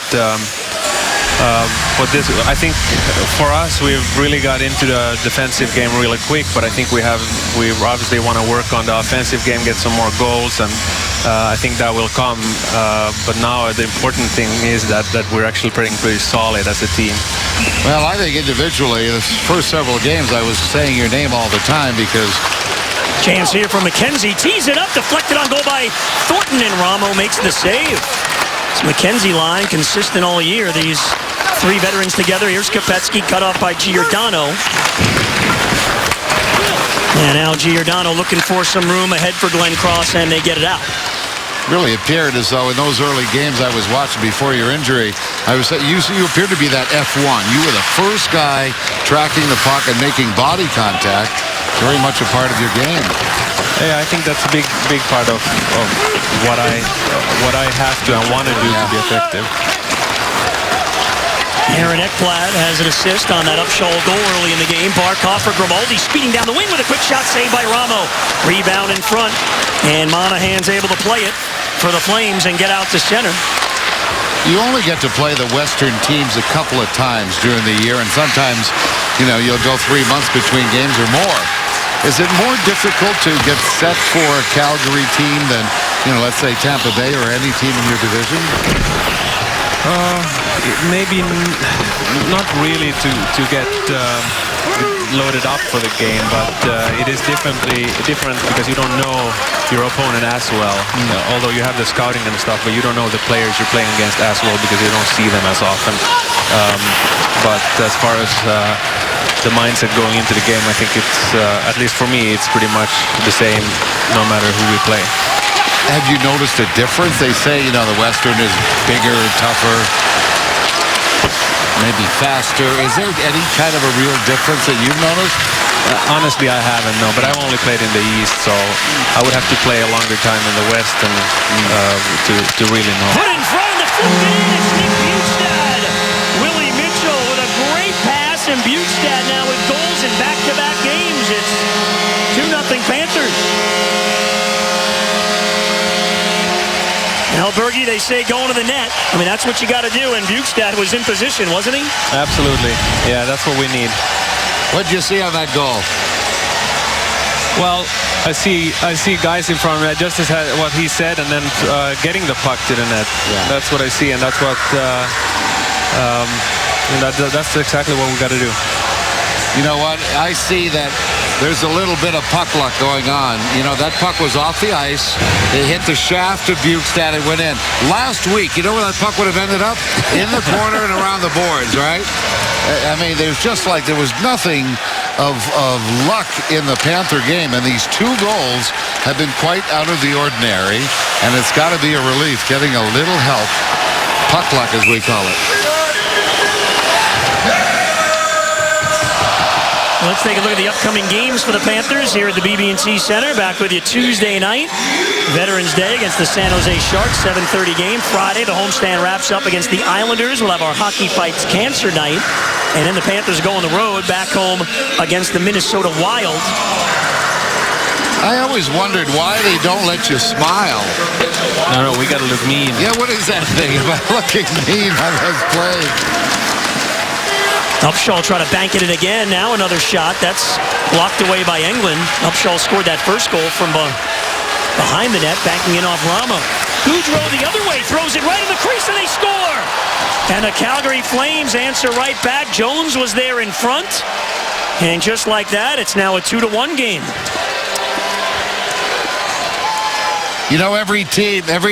this, I think, for us, we've really got into the defensive game really quick. But I think we obviously want to work on the offensive game, get some more goals, and I think that will come. But now the important thing is that we're actually pretty solid as a team. Well, I think individually, the first several games, I was saying your name all the time because. Chance here from McKenzie. Tees it up, deflected on goal by Thornton, and Ramo makes the save. It's McKenzie line, consistent all year. These three veterans together. Here's Kopetsky, cut off by Giordano. And now Giordano looking for some room ahead for Glenn Cross, and they get it out. Really appeared as though in those early games I was watching before your injury, you appeared to be that F1. You were the first guy tracking the puck and making body contact. Very much a part of your game. Yeah, I think that's a big part of what I have to and want to do to be effective. Aaron Ekblad has an assist on that Upshaw goal early in the game. Barkov for Grimaldi, speeding down the wing with a quick shot saved by Ramo. Rebound in front, and Monahan's able to play it for the Flames and get out to center. You only get to play the Western teams a couple of times during the year, and sometimes, you'll go 3 months between games or more. Is it more difficult to get set for a Calgary team than, let's say Tampa Bay or any team in your division? Maybe not really to get loaded up for the game, but it is different because you don't know your opponent as well. Although you have the scouting and stuff, but you don't know the players you're playing against as well because you don't see them as often. But as far as the mindset going into the game, I think it's, at least for me, it's pretty much the same no matter who we play. Have you noticed a difference? They say, the Western is bigger, tougher, maybe faster. Is there any kind of a real difference that you've noticed? Honestly, I haven't, no, but I've only played in the East, so I would have to play a longer time in the West and to really know. Put in front of the it's Nick Bjugstad. Willie Mitchell with a great pass, and Bjugstad now with goals in back-to-back games. It's 2-0 Panthers. And Albergi, they say, going to the net. I mean, that's what you got to do, and Bjugstad was in position, wasn't he? Absolutely. Yeah, that's what we need. What did you see on that goal? Well, I see guys in front of me, just as what he said, and then getting the puck to the net. Yeah. That's what I see, and that's what that's exactly what we got to do. You know what? I see that there's a little bit of puck luck going on. That puck was off the ice. It hit the shaft of Bjugstad. It went in. Last week, where that puck would have ended up? In the corner and around the boards, right? I mean, there was nothing of luck in the Panther game, and these 2 goals have been quite out of the ordinary, and it's got to be a relief getting a little help. Puck luck, as we call it. Let's take a look at the upcoming games for the Panthers here at the BB&T Center. Back with you Tuesday night, Veterans Day against the San Jose Sharks, 7:30 game. Friday, the homestand wraps up against the Islanders. We'll have our Hockey Fights Cancer Night. And then the Panthers go on the road back home against the Minnesota Wild. I always wondered why they don't let you smile. No, we got to look mean. Yeah, what is that thing about looking mean on those plays? Upshaw try to bank it in again. Now another shot. That's blocked away by Englund. Upshaw scored that first goal from behind the net, banking in off Ramo. Goudreau the other way, throws it right in the crease, and they score! And the Calgary Flames answer right back. Jones was there in front. And just like that, it's now a 2-1 game. Every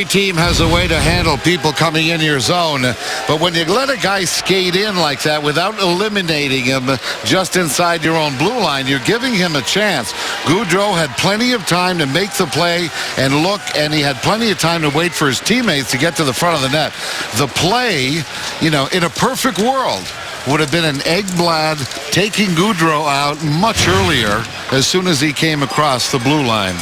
team has a way to handle people coming in your zone. But when you let a guy skate in like that without eliminating him just inside your own blue line, you're giving him a chance. Goudreau had plenty of time to make the play and look, and he had plenty of time to wait for his teammates to get to the front of the net. The play, in a perfect world, would have been an Ekblad taking Goudreau out much earlier as soon as he came across the blue line.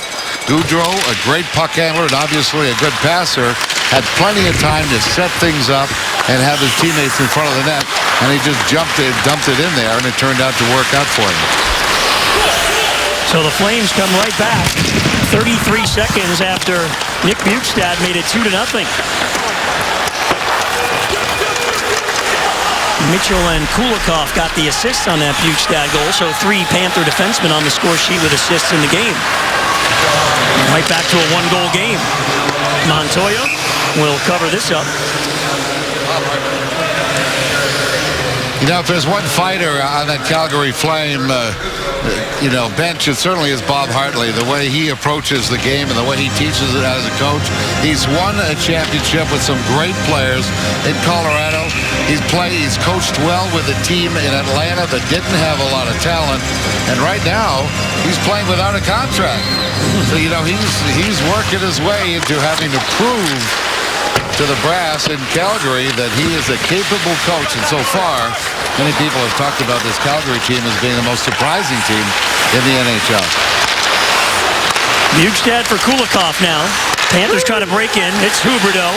Goudreau, a great puck handler and obviously a good passer, had plenty of time to set things up and have his teammates in front of the net, and he just dumped it in there, and it turned out to work out for him. So the Flames come right back 33 seconds after Nick Bjugstad made it 2-0. Mitchell and Kulikov got the assists on that Bjugstad goal, so 3 Panther defensemen on the score sheet with assists in the game. Right back to a 1-goal game. Montoya will cover this up. If there's one fighter on that Calgary Flame, bench, it certainly is Bob Hartley. The way he approaches the game and the way he teaches it as a coach. He's won a championship with some great players in Colorado. He's coached well with a team in Atlanta that didn't have a lot of talent. And right now, he's playing without a contract. So, he's working his way into having to prove to the brass in Calgary that he is a capable coach. And so far, many people have talked about this Calgary team as being the most surprising team in the NHL. Bjugstad for Kulikov now. Panthers try to break in. It's Huberdeau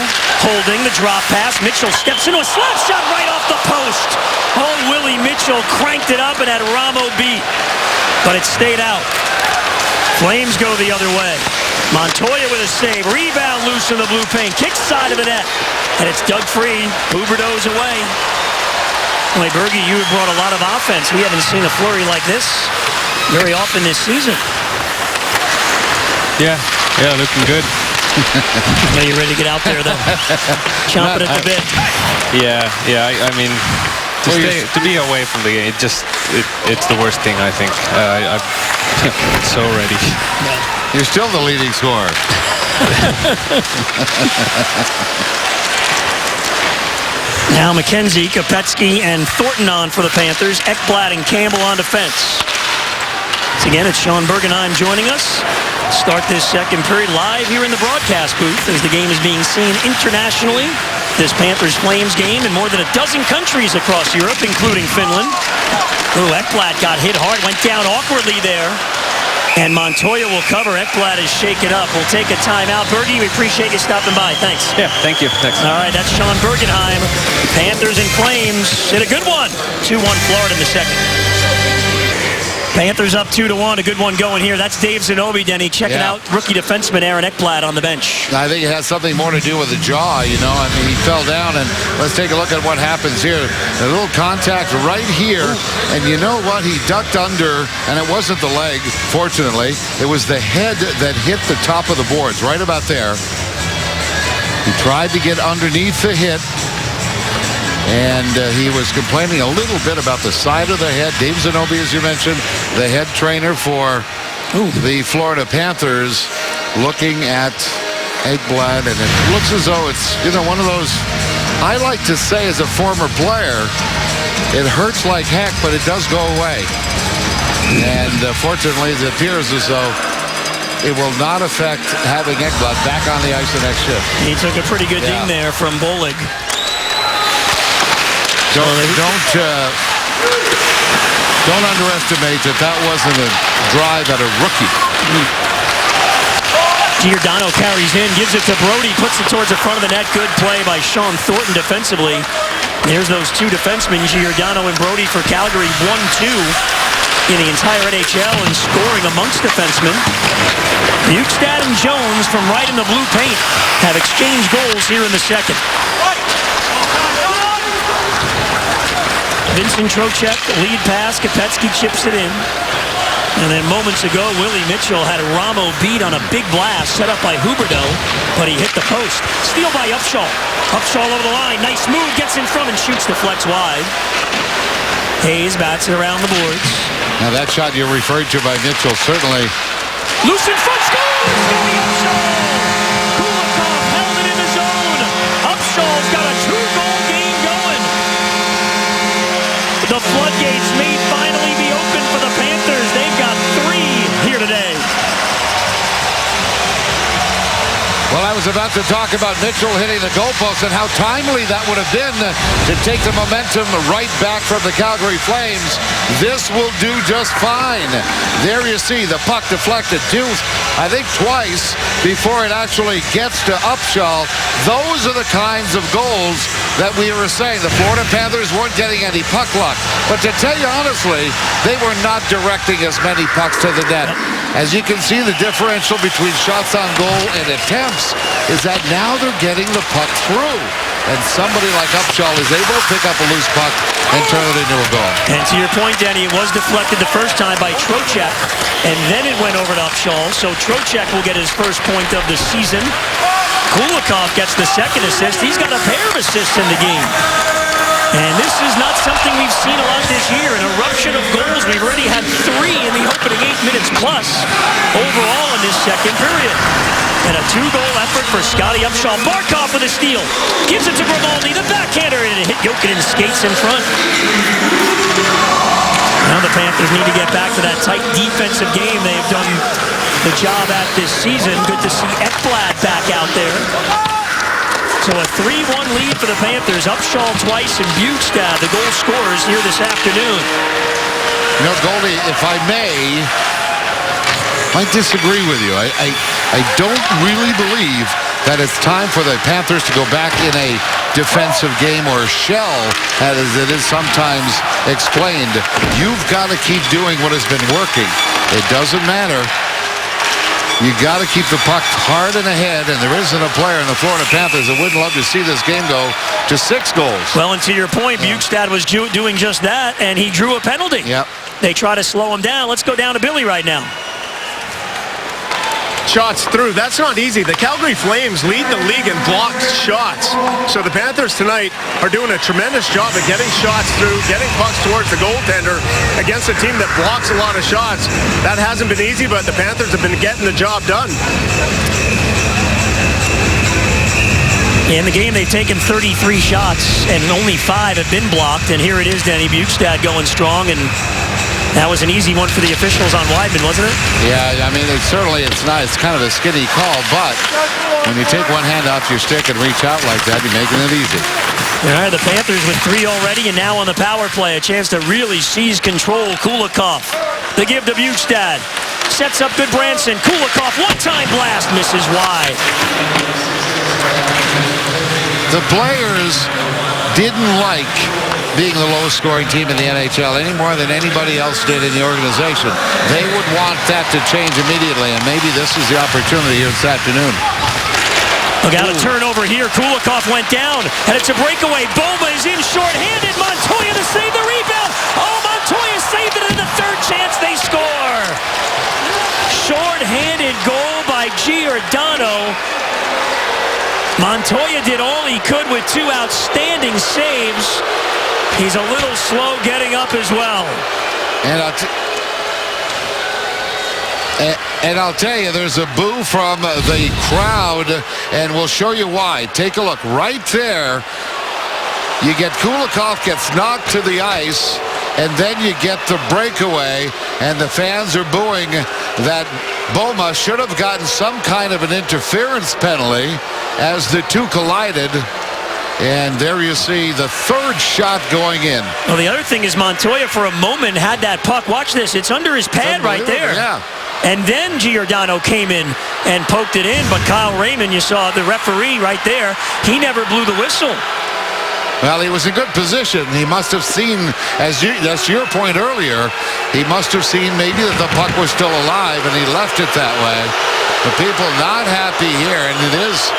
holding the drop pass. Mitchell steps into a slap shot right off the post. Oh, Willie Mitchell cranked it up and had Ramo beat, but it stayed out. Flames go the other way. Montoya with a save. Rebound loose in the blue paint. Kick side of the net. And it's dug free. Huberdeau's away. Boy, Bergie, you have brought a lot of offense. We haven't seen a flurry like this very often this season. Yeah, looking good. Now you're ready to get out there, though. Chomping at the bit. Yeah. I mean, to be away from the game, it's the worst thing, I think. I'm so ready. You're still the leading scorer. Now McKenzie, Kopetsky, and Thornton on for the Panthers. Ekblad and Campbell on defense. Once again, it's Sean Bergenheim joining us. Start this second period live here in the broadcast booth as the game is being seen internationally. This Panthers-Flames game in more than a dozen countries across Europe, including Finland. Ooh, Ekblad got hit hard, went down awkwardly there. And Montoya will cover. Ekblad is shaken up. We'll take a timeout. Bergie, we appreciate you stopping by. Thanks. Yeah, thank you. Thanks. All right, that's Sean Bergenheim. Panthers and Flames hit a good one. 2-1 Florida in the second. Panthers up 2-1. A good one going here. That's Dave Zanobi, Denny, checking out rookie defenseman Aaron Ekblad on the bench. I think it has something more to do with the jaw, you know. I mean, he fell down, and let's take a look at what happens here. A little contact right here, and you know what? He ducked under, and it wasn't the leg, fortunately. It was the head that hit the top of the boards, right about there. He tried to get underneath the hit. And he was complaining a little bit about the side of the head. Dave Zanobi, as you mentioned, the head trainer for the Florida Panthers, looking at Ekblad, and it looks as though it's, you know, one of those, I like to say as a former player, it hurts like heck, but it does go away. And fortunately, it appears as though it will not affect having Ekblad back on the ice the next shift. He took a pretty good ding there from Bolig. Don't underestimate that wasn't a drive at a rookie. Giordano carries in, gives it to Brody, puts it towards the front of the net. Good play by Sean Thornton defensively. There's those two defensemen, Giordano and Brody for Calgary, 1-2 in the entire NHL and scoring amongst defensemen. Bukestad and Jones from right in the blue paint have exchanged goals here in the second. Vincent Trocheck, lead pass. Kopetsky chips it in. And then moments ago, Willie Mitchell had Ramo beat on a big blast set up by Huberdeau, but he hit the post. Steal by Upshaw. Upshaw over the line. Nice move. Gets in front and shoots the flex wide. Hayes bats it around the boards. Now that shot you're referring to by Mitchell, certainly. Loose in front. Scores! Kulikov held it in the zone. Upshaw's got a 2-goal game going. The floodgates may finally be open for the Panthers. They've got 3 here today. Well, I was about to talk about Mitchell hitting the goalpost and how timely that would have been to take the momentum right back from the Calgary Flames. This will do just fine. There you see the puck deflected I think twice before it actually gets to Upshaw. Those are the kinds of goals that we were saying. The Florida Panthers weren't getting any puck luck. But to tell you honestly, they were not directing as many pucks to the net. As you can see, the differential between shots on goal and attempts is that now they're getting the puck through. And somebody like Upshaw is able to pick up a loose puck and turn it into a goal. And to your point, Danny, it was deflected the first time by Trocheck, and then it went over to Upshaw. So Trocheck will get his first point of the season. Kulikov gets the second assist. He's got a pair of assists in the game. And this is not something we've seen a lot this year. An eruption of goals. We've already had 3 in the opening 8 minutes plus overall in this second period. And a 2-goal effort for Scotty Upshaw. Barkov with a steal. Gives it to Grimaldi. The backhander, and it hit Jokinen skates in front. Now the Panthers need to get back to that tight defensive game they've done the job at this season. Good to see Ekblad back out there. So a 3-1 lead for the Panthers. Upshaw twice and Bukestad, the goal scorers here this afternoon. You know, Goldie, if I may, might disagree with you. I don't really believe that it's time for the Panthers to go back in a defensive game or shell, as it is sometimes explained. You've got to keep doing what has been working. It doesn't matter. You got to keep the puck hard and ahead, and there isn't a player in the Florida Panthers that wouldn't love to see this game go to 6 goals. Well, and to your point, Bjugstad was doing just that, and he drew a penalty. Yep. They try to slow him down. Let's go down to Billy right now. Shots through. That's not easy. The Calgary Flames lead the league in blocked shots. So the Panthers tonight are doing a tremendous job of getting shots through, getting pucks towards the goaltender against a team that blocks a lot of shots. That hasn't been easy, but the Panthers have been getting the job done. In the game, they've taken 33 shots, and only 5 have been blocked. And here it is, Danny Bjugstad going strong, and that was an easy one for the officials on Wideman, wasn't it? Yeah, I mean, it's not. It's kind of a skinny call, but when you take one hand off your stick and reach out like that, you're making it easy. All right, the Panthers with 3 already, and now on the power play, a chance to really seize control. Kulikov, the give to Bjugstad. Sets up good Branson. Kulikov, one-time blast, misses wide. The players didn't like being the lowest scoring team in the NHL any more than anybody else did in the organization. They would want that to change immediately, and maybe this is the opportunity here this afternoon. Look out, a turnover here. Kulikov went down, and it's a breakaway. Boma is in short-handed. Montoya to save the rebound. Oh, Montoya saved it in the third chance they score. Short-handed goal by Giordano. Montoya did all he could with 2 outstanding saves. He's a little slow getting up as well. And I'll tell you, there's a boo from the crowd, and we'll show you why. Take a look right there. You get Kulikov gets knocked to the ice, and then you get the breakaway, and the fans are booing that Boma should have gotten some kind of an interference penalty as the 2 collided. And there you see the 3rd shot going in. Well, the other thing is Montoya for a moment had that puck. Watch this. It's under his pad right there. Yeah. And then Giordano came in and poked it in. But Kyle Raymond, you saw the referee right there. He never blew the whistle. Well, he was in good position. He must have seen, that's your point earlier, he must have seen maybe that the puck was still alive, and he left it that way. The people not happy here, and it is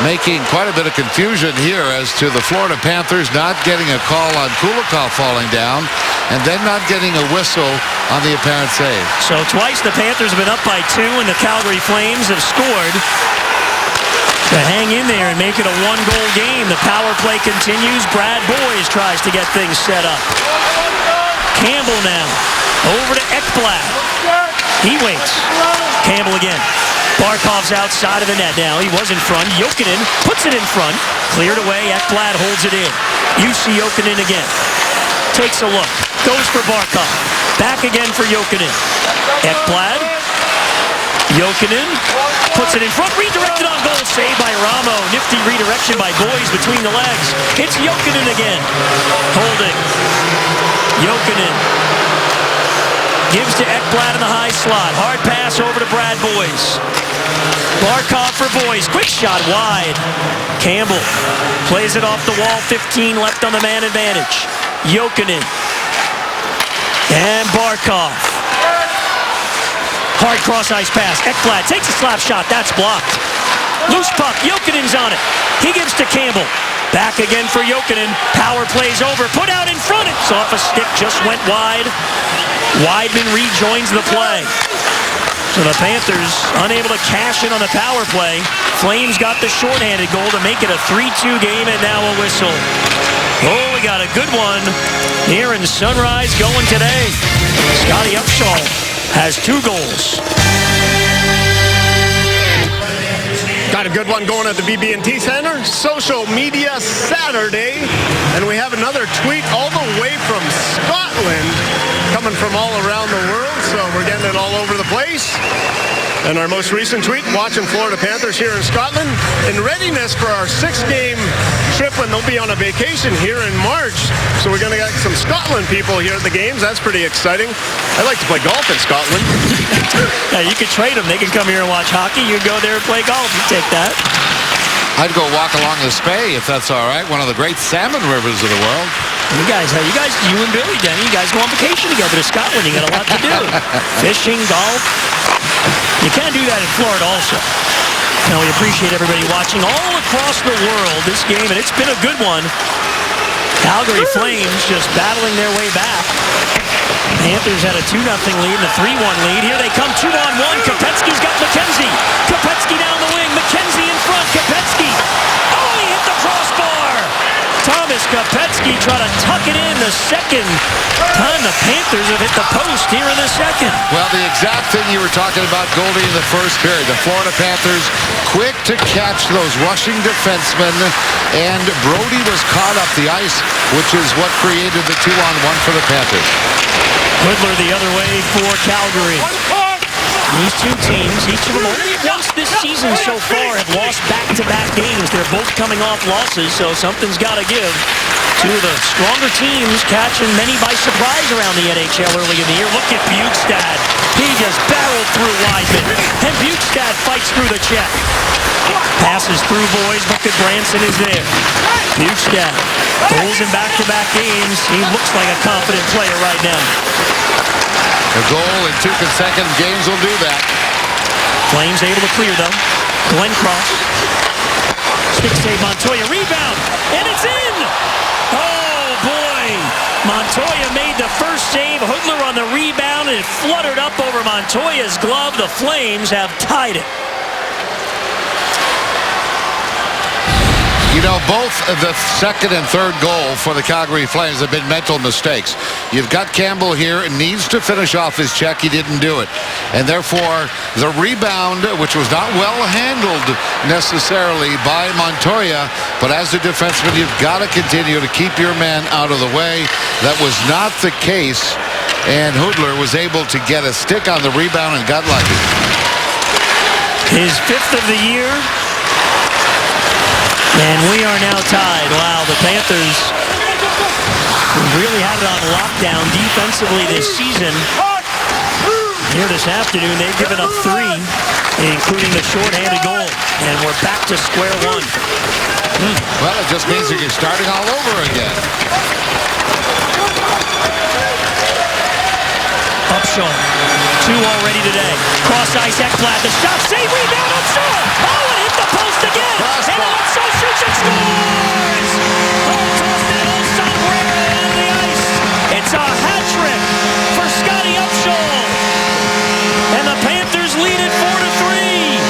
making quite a bit of confusion here as to the Florida Panthers not getting a call on Kulikov falling down and then not getting a whistle on the apparent save. So twice the Panthers have been up by 2, and the Calgary Flames have scored to hang in there and make it a 1-goal game. The power play continues. Brad Boyes tries to get things set up. Campbell now over to Ekblad. He waits. Campbell again. Barkov's outside of the net now. He was in front. Jokinen puts it in front. Cleared away. Ekblad holds it in. Jussi Jokinen again. Takes a look. Goes for Barkov. Back again for Jokinen. Ekblad. Jokinen puts it in front. Redirected on goal. Saved by Ramo. Nifty redirection by Boyes between the legs. It's Jokinen again. Holding. Jokinen. Gives to Ekblad in the high slot. Hard pass over to Brad Boyes. Barkov for Boyes. Quick shot wide. Campbell plays it off the wall. 15 left on the man advantage. Jokinen. And Barkov. Hard cross-ice pass. Ekblad takes a slap shot. That's blocked. Loose puck. Jokinen's on it. He gives to Campbell. Back again for Jokinen. Power plays over. Put out in front. It's off a stick. Just went wide. Wideman rejoins the play. So the Panthers unable to cash in on the power play. Flames got the shorthanded goal to make it a 3-2 game, and now a whistle. Oh, we got a good one here in Sunrise going today. Scotty Upshall has 2 goals. Got a good one going at the BB&T Center. Social Media Saturday. And we have another tweet all the way from Scotland, coming from all around the world. So we're getting it all over the place. And our most recent tweet, watching Florida Panthers here in Scotland in readiness for our 6-game trip when they'll be on a vacation here in March. So we're going to get some Scotland people here at the games. That's pretty exciting. I like to play golf in Scotland. Yeah, you could trade them. They can come here and watch hockey. You go there and play golf. You take that. I'd go walk along the Spey if that's all right. One of the great salmon rivers of the world. You and Billy, Denny, you guys go on vacation together to Scotland. You got a lot to do. Fishing, golf. You can do that in Florida also. Now, we appreciate everybody watching all across the world this game, and it's been a good one. Calgary Flames just battling their way back. Panthers had a 2-0 lead and a 3-1 lead. Here they come, 2-on-1. Kopetsky's got McKenzie. Kopetsky down the wing. McKenzie in front. Kopetsky. Oh, he hit the crossbar. Thomas Kopetsky tried to tuck it in the second time the Panthers have hit the post here in the second. Well, the exact thing you were talking about, Goldie, in the first period. The Florida Panthers quick to catch those rushing defensemen, and Brody was caught up the ice, which is what created the 2-on-1 for the Panthers. Hoodler the other way for Calgary. These two teams, each of them only once this season so far have lost back-to-back games. They're both coming off losses, so something's got to give. Two of the stronger teams catching many by surprise around the NHL early in the year. Look at Bjugstad. He just barreled through Wideman. And Bjugstad fights through the check. Passes through, boys, but Goodbranson is there. Bjugstad goals in back-to-back games. He looks like a confident player right now. A goal in 2 consecutive games will do that. Flames able to clear, though. Glenn Cross. Stick save, Montoya. Rebound. And it's in! Oh, boy. Montoya made the first save. Hoodler on the rebound, and it fluttered up over Montoya's glove. The Flames have tied it. You know, both the second and third goal for the Calgary Flames have been mental mistakes. You've got Campbell here, needs to finish off his check. He didn't do it. And therefore, the rebound, which was not well handled necessarily by Montoya, but as a defenseman, you've got to continue to keep your man out of the way. That was not the case. And Hoodler was able to get a stick on the rebound and got lucky. His 5th of the year. And we are now tied. Wow, the Panthers really had it on lockdown defensively this season. Here this afternoon, they've given up 3, including the shorthanded goal. And we're back to square one. Well, it just means you're starting all over again. Upshaw, 2 already today. Cross ice, Ekblad, the shot, save, rebound, Upshaw! Oh, and hit the post again! And Upshaw shoots and scores! Oh, tossed it all somewhere on the ice. It's a hat trick for Scotty Upshaw. And the Panthers lead it 4-3.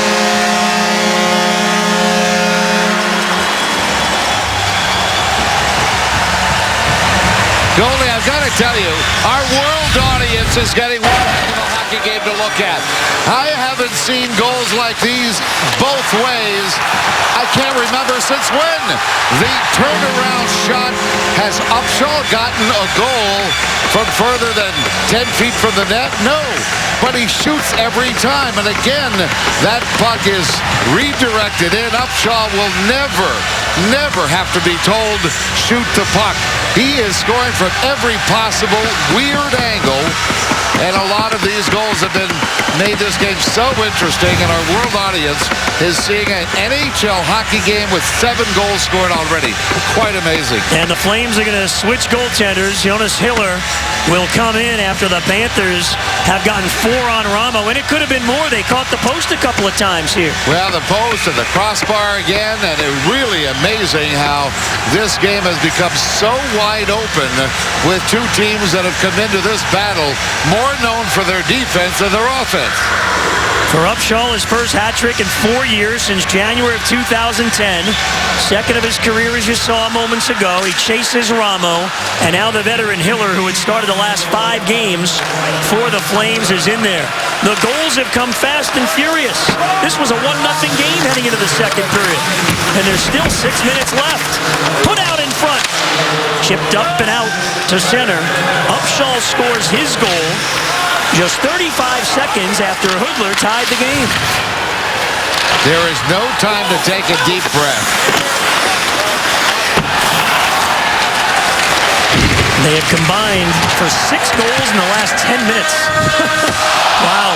Goldie, I've got to tell you, our world audience is getting one heck of a hockey game to look at. I haven't seen goals like these both ways. I can't remember since when. The turnaround shot, has Upshaw gotten a goal from further than 10 feet from the net? No, but he shoots every time. And again, that puck is redirected in. Upshaw will never have to be told shoot the puck. He is scoring from every possible weird angle, and a lot of these goals have been made this game so interesting, and our world audience is seeing an NHL hockey game with 7 goals scored already. Quite amazing. And the Flames are going to switch goaltenders. Jonas Hiller will come in after the Panthers have gotten 4 on Ramo, and it could have been more. They caught the post a couple of times here. Well, the post and the crossbar again, and it really amazing how this game has become so wide open with 2 teams that have come into this battle more known for their defense than their offense. For Upshaw, his first hat trick in 4 years since January of 2010. Second of his career, as you saw moments ago. He chases Ramo, and now the veteran Hiller, who had started the last 5 games for the Flames, is in there. The goals have come fast and furious. This was a 1-0 game heading into the second period. And there's still 6 minutes left. Put out in front. Chipped up and out to center. Upshaw scores his goal just 35 seconds after Hoodler tied the game. There is no time to take a deep breath. They have combined for 6 goals in the last 10 minutes. Wow.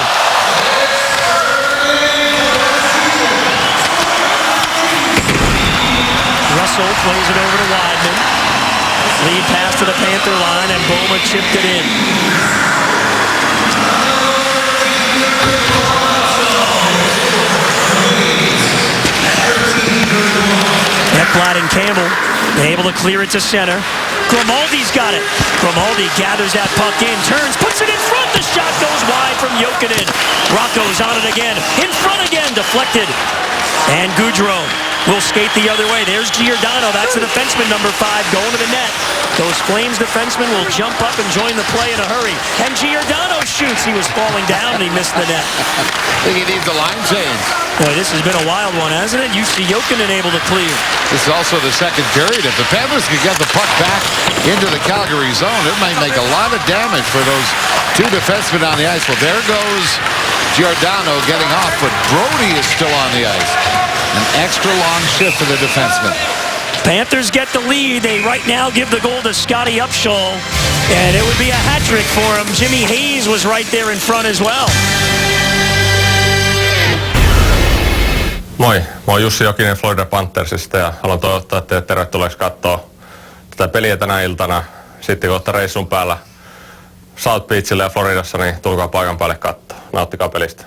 Russell plays it over to Wideman. Lead pass to the Panther line, and Boma chipped it in. Ekblad and Campbell able to clear it to center. Grimaldi's got it. Grimaldi gathers that puck in, turns, puts it in front. The shot goes wide from Jokinen. Rocco's on it again. In front again, deflected. And Goudreau will skate the other way. There's Giordano. That's the defenseman, number 5, going to the net. Those Flames defensemen will jump up and join the play in a hurry. And Giordano shoots. He was falling down and he missed the net. I think he needs a line change. Boy, this has been a wild one, hasn't it? You see Jokinen able to clear. This is also the second period. If the Panthers could get the puck back into the Calgary zone, it might make a lot of damage for those 2 defensemen on the ice. Well, there goes Giordano getting off, but Brody is still on the ice. An extra long shift for the defenseman. Panthers get the lead. They right now give the goal to Scotty Upshaw, and it would be a hat trick for him. Jimmy Hayes was right there in front as well. Moi, mä oon Jussi Jokinen Florida Panthersista ja haluan toivottaa teille tervetulleeksi katsoa tätä peliä tänä iltana. Sitten kun olette reissun päällä South Beachillä ja Floridassa, niin tulkaa paikan päälle katsoa. Nauttikaa pelistä.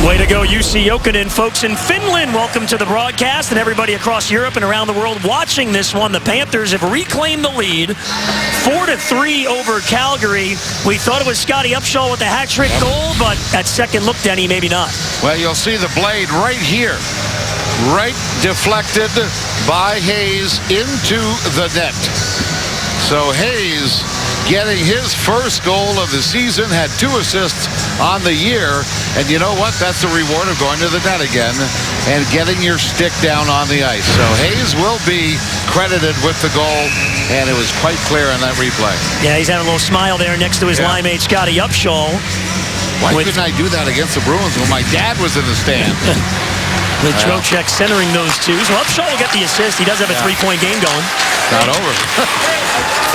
Way to go, Jussi Jokinen. Folks in Finland, welcome to the broadcast, and everybody across Europe and around the world watching this one. The Panthers have reclaimed the lead, 4-3 over Calgary. We thought it was Scotty Upshaw with the hat-trick goal, but at second look, Denny, maybe not. Well, you'll see the blade right here. Right deflected by Hayes into the net. So Hayes getting his first goal of the season, had 2 assists on the year, and you know what? That's the reward of going to the net again and getting your stick down on the ice. So Hayes will be credited with the goal, and it was quite clear in that replay. Yeah, he's having a little smile there next to his line mate, Scotty Upshaw. Why couldn't I do that against the Bruins when my dad was in the stand? With Trocheck centering those 2. So Upshaw will get the assist. He does have a 3-point game going. Not over.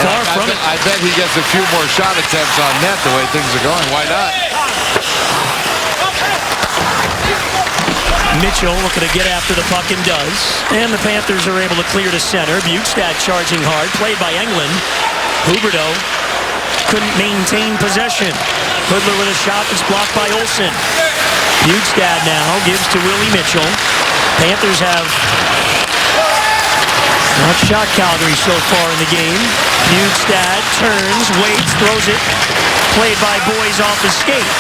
Far from it. I bet he gets a few more shot attempts on net the way things are going. Why not? Mitchell looking to get after the puck and does. And the Panthers are able to clear to center. Bukestad charging hard. Played by Englund. Huberdeau couldn't maintain possession. Hoodler with a shot that's blocked by Olsen. Bukestad now gives to Willie Mitchell. Panthers have outshot Calgary so far in the game. Bukestad turns, waits, throws it. Played by Boyes off his skate.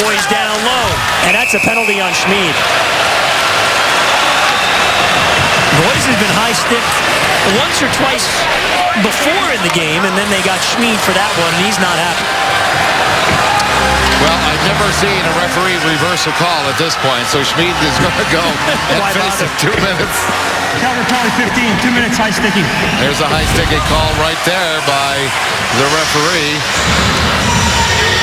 Boyes down low. And that's a penalty on Schmid. Boyes has been high-sticked once or twice before in the game, and then they got Schmid for that one, and he's not happy. Well, I've never seen a referee reverse a call at this point, so Schmid is going to go and face it 2 minutes. Calgary penalty 15, 2 minutes high sticking. There's a high sticking call right there by the referee.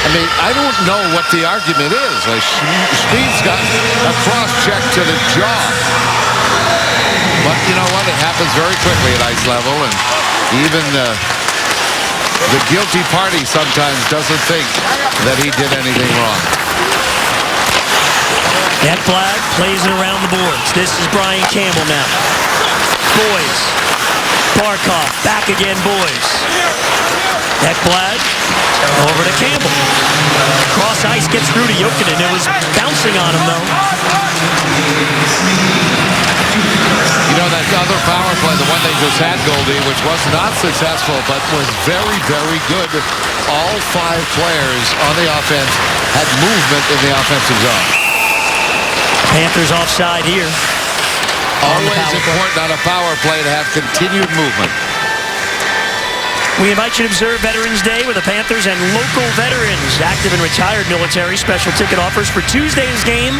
I mean, I don't know what the argument is. Like, Schmid's got a cross check to the jaw. But you know what? It happens very quickly at ice level, and even the guilty party sometimes doesn't think that he did anything wrong. Ekblad plays it around the boards. This is Brian Campbell now. Boyes. Barkov. Back again, Boyes. Ekblad over to Campbell. Cross ice gets through to Jokinen. It was bouncing on him, though. You know, that other power play, the one they just had, Goldie, which was not successful, but was very, very good. All 5 players on the offense had movement in the offensive zone. Panthers offside here. Always important on a power play to have continued movement. We invite you to observe Veterans Day with the Panthers and local veterans, active and retired military. Special ticket offers for Tuesday's game.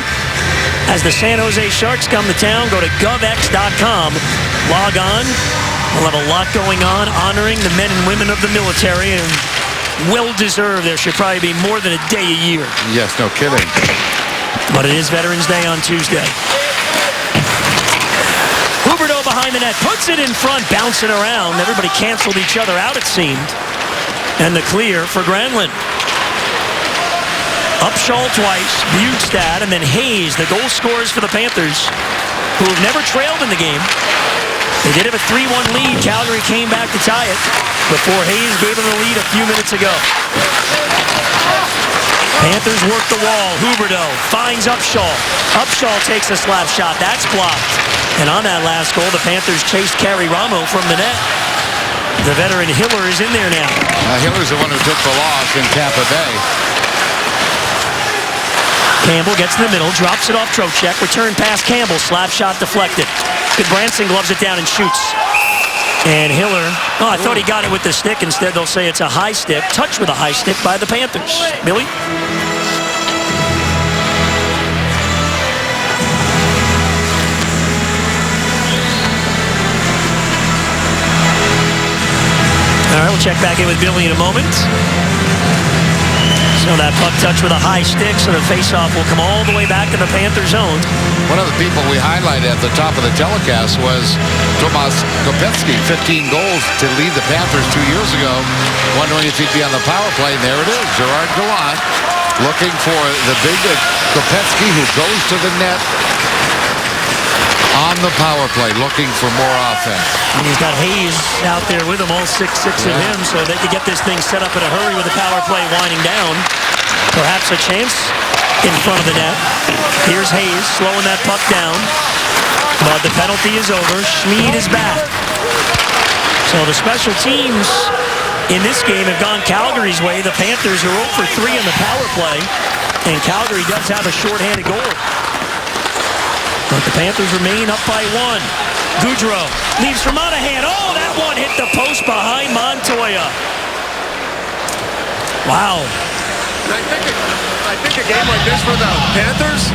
as the San Jose Sharks come to town. Go to govx.com. Log on. We'll have a lot going on honoring the men and women of the military, and well-deserved. There should probably be more than a day a year. Yes, no kidding. But it is Veterans Day on Tuesday. Huberdeau behind the net, puts it in front, bouncing around. Everybody canceled each other out, it seemed. And the clear for Granlund. Upshaw twice, Bjugstad, and then Hayes, the goal scorers for the Panthers, who have never trailed in the game. They did have a 3-1 lead. Calgary came back to tie it before Hayes gave them the lead a few minutes ago. Panthers work the wall. Huberdeau finds Upshaw. Upshaw takes a slap shot. That's blocked. And on that last goal, the Panthers chased Carey Ramo from the net. The veteran Hiller is in there now. Hiller's the one who took the loss in Tampa Bay. Campbell gets in the middle, drops it off Trocheck, return pass Campbell, slap shot deflected. Goodbranson gloves it down and shoots. And Hiller, oh, I thought he got it with the stick. Instead, they'll say it's a high stick. Touch with a high stick by the Panthers. Billy? All right, we'll check back in with Billy in a moment. So that puck touch with a high stick, so the faceoff will come all the way back in the Panther zone. One of the people we highlighted at the top of the telecast was Tomas Kopecky, 15 goals to lead the Panthers 2 years ago. Wondering if he'd be on the power play, and there it is. Gerard Gallant looking for the big Kopecky, who goes to the net on the power play, looking for more offense. And he's got Hayes out there with him, all 6'6" of him, so they could get this thing set up in a hurry with the power play winding down. Perhaps a chance in front of the net. Here's Hayes slowing that puck down, but the penalty is over. Schmid is back. So the special teams in this game have gone Calgary's way. The Panthers are 0 for 3 on the power play, and Calgary does have a shorthanded goal. But the Panthers remain up by 1. Goudreau leaves for Monahan. Oh, that one hit the post behind Montoya. Wow. I think a game like this for the Panthers,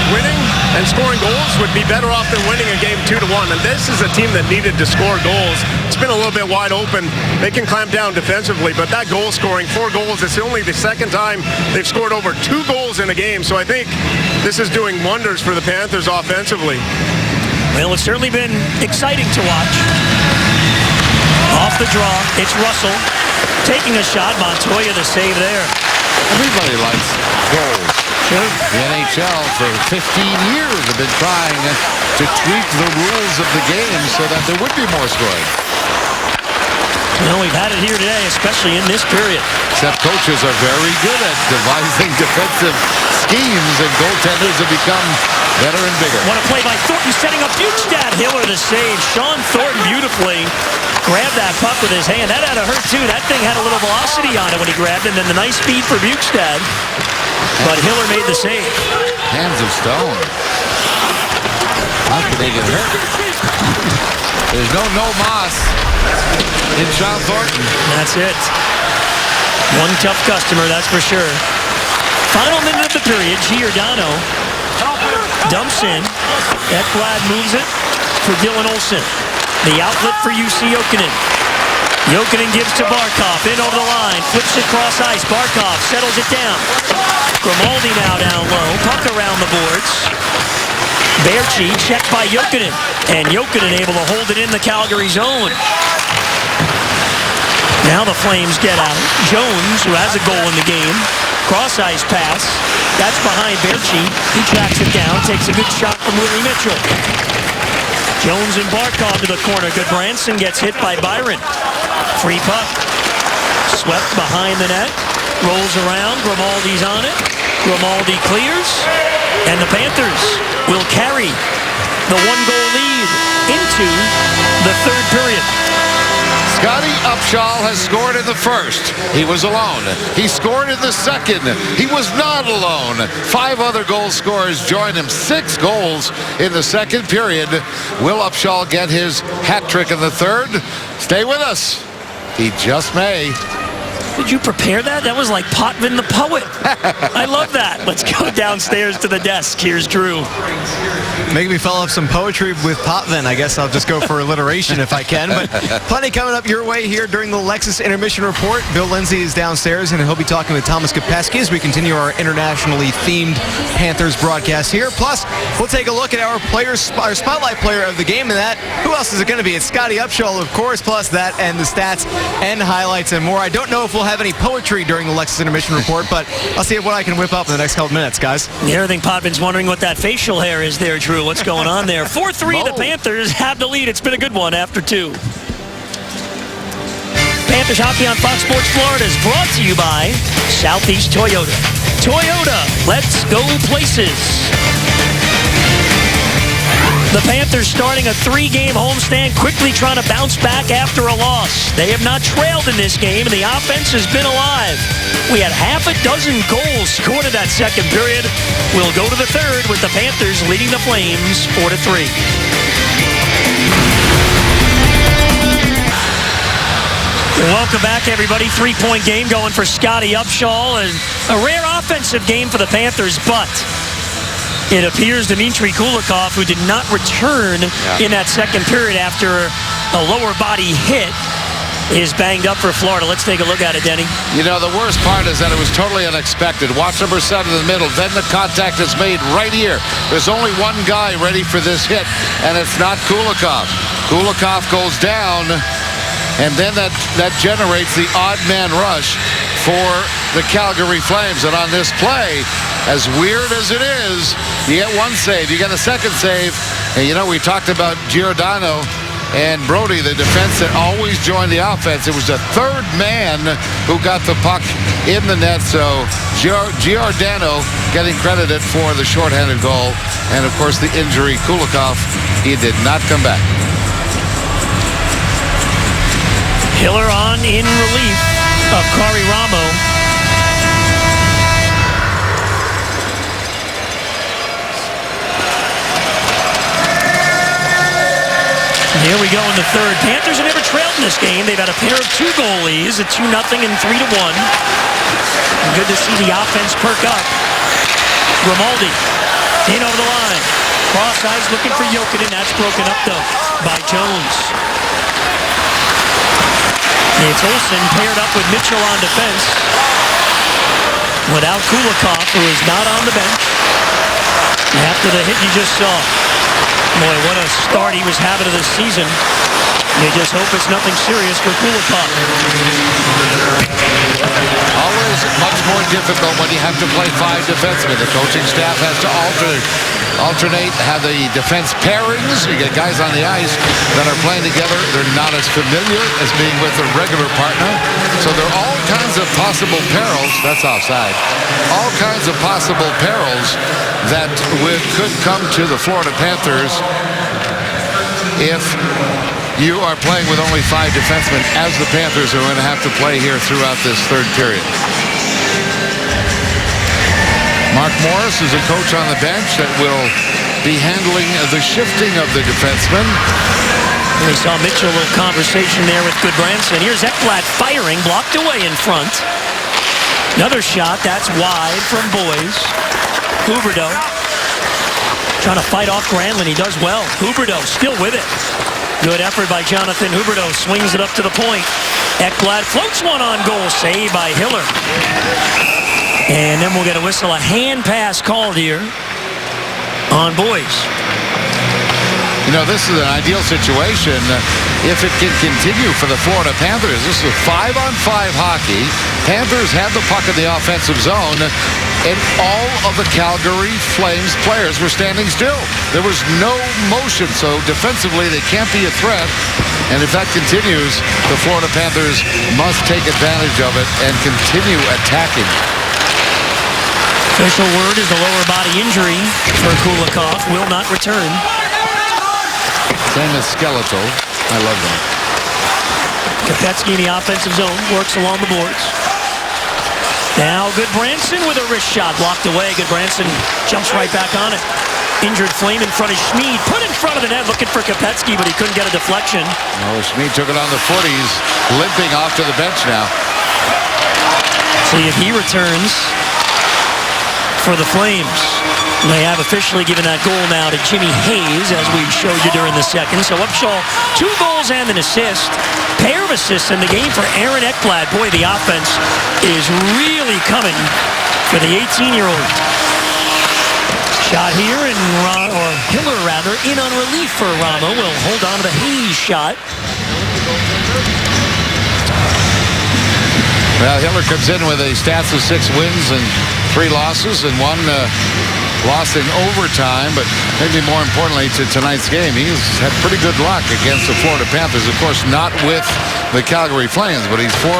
winning and scoring goals would be better off than winning a game 2-1. And this is a team that needed to score goals. It's been a little bit wide open. They can clamp down defensively, but that goal scoring, 4 goals, it's only the second time they've scored over 2 goals in a game. So I think this is doing wonders for the Panthers offensively. Well, it's certainly been exciting to watch. Off the draw, it's Russell taking a shot. Montoya the save there. Everybody likes goals. Sure. The NHL for 15 years have been trying to tweak the rules of the game so that there would be more scoring. Well, we've had it here today, especially in this period. Except coaches are very good at devising defensive schemes, and goaltenders have become better and bigger. What a play by Thornton, setting up Bjugstad. Hiller the save. Sean Thornton beautifully grabbed that puck with his hand. That had to hurt, too. That thing had a little velocity on it when he grabbed it, and then the nice speed for Bjugstad. But Hiller made the save. Hands of stone. How could they get hurt? There's no Moss in Sean Thornton. That's it. One tough customer, that's for sure. Final minute of the period. Giordano dumps in. Ekblad moves it for Dylan Olsen. The outlet for UC Jokinen. Jokinen gives to Barkov. In over the line. Flips it cross ice. Barkov settles it down. Grimaldi now down low. Puck around the boards. Baertschi checked by Jokinen. And Jokinen able to hold it in the Calgary zone. Now the Flames get out. Jones, who has a goal in the game. Cross ice pass. That's behind Baertschi. He tracks it down. Takes a good shot from Willie Mitchell. Jones and Barkov to the corner. Goodbranson gets hit by Byron. Free puck. Swept behind the net. Rolls around. Grimaldi's on it. Grimaldi clears. And the Panthers will carry the 1-goal lead into the third period. Scotty Upshaw has scored in the first. He was alone. He scored in the second. He was not alone. 5 other goal scorers joined him. 6 goals in the second period. Will Upshaw get his hat trick in the third? Stay with us. He just may. Did you prepare that? That was like Potvin the Poet. I love that. Let's go downstairs to the desk. Here's Drew. Make me follow up some poetry with Potvin. I guess I'll just go for alliteration if I can. But plenty coming up your way here during the Lexus Intermission Report. Bill Lindsay is downstairs, and he'll be talking with Thomas Kopecky as we continue our internationally themed Panthers broadcast here. Plus, we'll take a look at our spotlight player of the game, and that, who else is it going to be? It's Scotty Upshall, of course, plus that and the stats and highlights and more. I don't know if we'll have any poetry during the Lexus Intermission Report, but I'll see what I can whip up in the next couple minutes, guys. The other thing, Potvin's wondering what that facial hair is there, Drew. What's going on there? 4-3, the Panthers have the lead. It's been a good one after 2. Panthers hockey on Fox Sports Florida is brought to you by Southeast Toyota. Toyota, let's go places. The Panthers starting a 3-game homestand, quickly trying to bounce back after a loss. They have not trailed in this game, and the offense has been alive. We had half a dozen goals scored in that second period. We'll go to the third with the Panthers leading the Flames 4-3. Welcome back, everybody. 3-point game going for Scotty Upshall, and a rare offensive game for the Panthers, but it appears Dmitry Kulikov, who did not return in that second period after a lower body hit, is banged up for Florida. Let's take a look at it, Denny. You know, the worst part is that it was totally unexpected. Watch number 7 in the middle. Then the contact is made right here. There's only one guy ready for this hit, and it's not Kulikov. Kulikov goes down, and then that generates the odd man rush for the Calgary Flames. And on this play, as weird as it is, you get one save, you get a second save, and you know, we talked about Giordano and Brody, the defense that always joined the offense. It was the third man who got the puck in the net, so Giordano getting credited for the shorthanded goal, and of course the injury, Kulikov, he did not come back. Hiller on in relief of Kari Ramo. Here we go in the third. Panthers have never trailed in this game. They've had a pair of 2-goal leads, a 2-0 and 3-1. Good to see the offense perk up. Grimaldi in over the line. Cross eyes looking for Jokinen. That's broken up though by Jones. It's Olsen paired up with Mitchell on defense. Without Kulikov, who is not on the bench. After the hit you just saw. Boy, what a start he was having of this season. You just hope it's nothing serious for Kulikov. Always much more difficult when you have to play 5 defensemen. The coaching staff has to alternate, have the defense pairings. You get guys on the ice that are playing together. They're not as familiar as being with a regular partner. So there are all kinds of possible perils. That's offside. All kinds of possible perils that could come to the Florida Panthers if you are playing with only 5 defensemen, as the Panthers are going to have to play here throughout this third period. Mark Morris is a coach on the bench that will be handling the shifting of the defensemen. We saw Mitchell, a little conversation there with Goodbranson. Here's Ekblad firing, blocked away in front. Another shot, that's wide from Boyes. Huberdeau trying to fight off Granlund. He does well. Huberdeau still with it. Good effort by Jonathan Huberdeau. Swings it up to the point. Ekblad floats one on goal. Saved by Hiller. And then we'll get a whistle. A hand pass called here on Boyes. You know, this is an ideal situation if it can continue for the Florida Panthers. This is 5-on-5 hockey. Panthers had the puck in the offensive zone, and all of the Calgary Flames players were standing still. There was no motion, so defensively they can't be a threat. And if that continues, the Florida Panthers must take advantage of it and continue attacking. Official word is the lower body injury for Kulikov will not return. Same as Skeletal. I love that. Kopecky in the offensive zone works along the boards. Now Goodbranson with a wrist shot blocked away. Goodbranson jumps right back on it. Injured Flame in front of Schmid. Put in front of the net looking for Kopecky, but he couldn't get a deflection. Oh, Schmid took it on the foot. He's limping off to the bench now. See if he returns for the Flames. They have officially given that goal now to Jimmy Hayes, as we showed you during the second. So Upshaw, 2 goals and an assist. Pair of assists in the game for Aaron Ekblad. Boy, the offense is really coming for the 18-year-old. Shot here, and Hiller rather, in on relief for Ramo. Will hold on to the Hayes shot. Well, Hiller comes in with a stats of 6 wins and 3 losses, and 1 loss in overtime, but maybe more importantly to tonight's game, he's had pretty good luck against the Florida Panthers. Of course, not with the Calgary Flames, but he's 4-0-0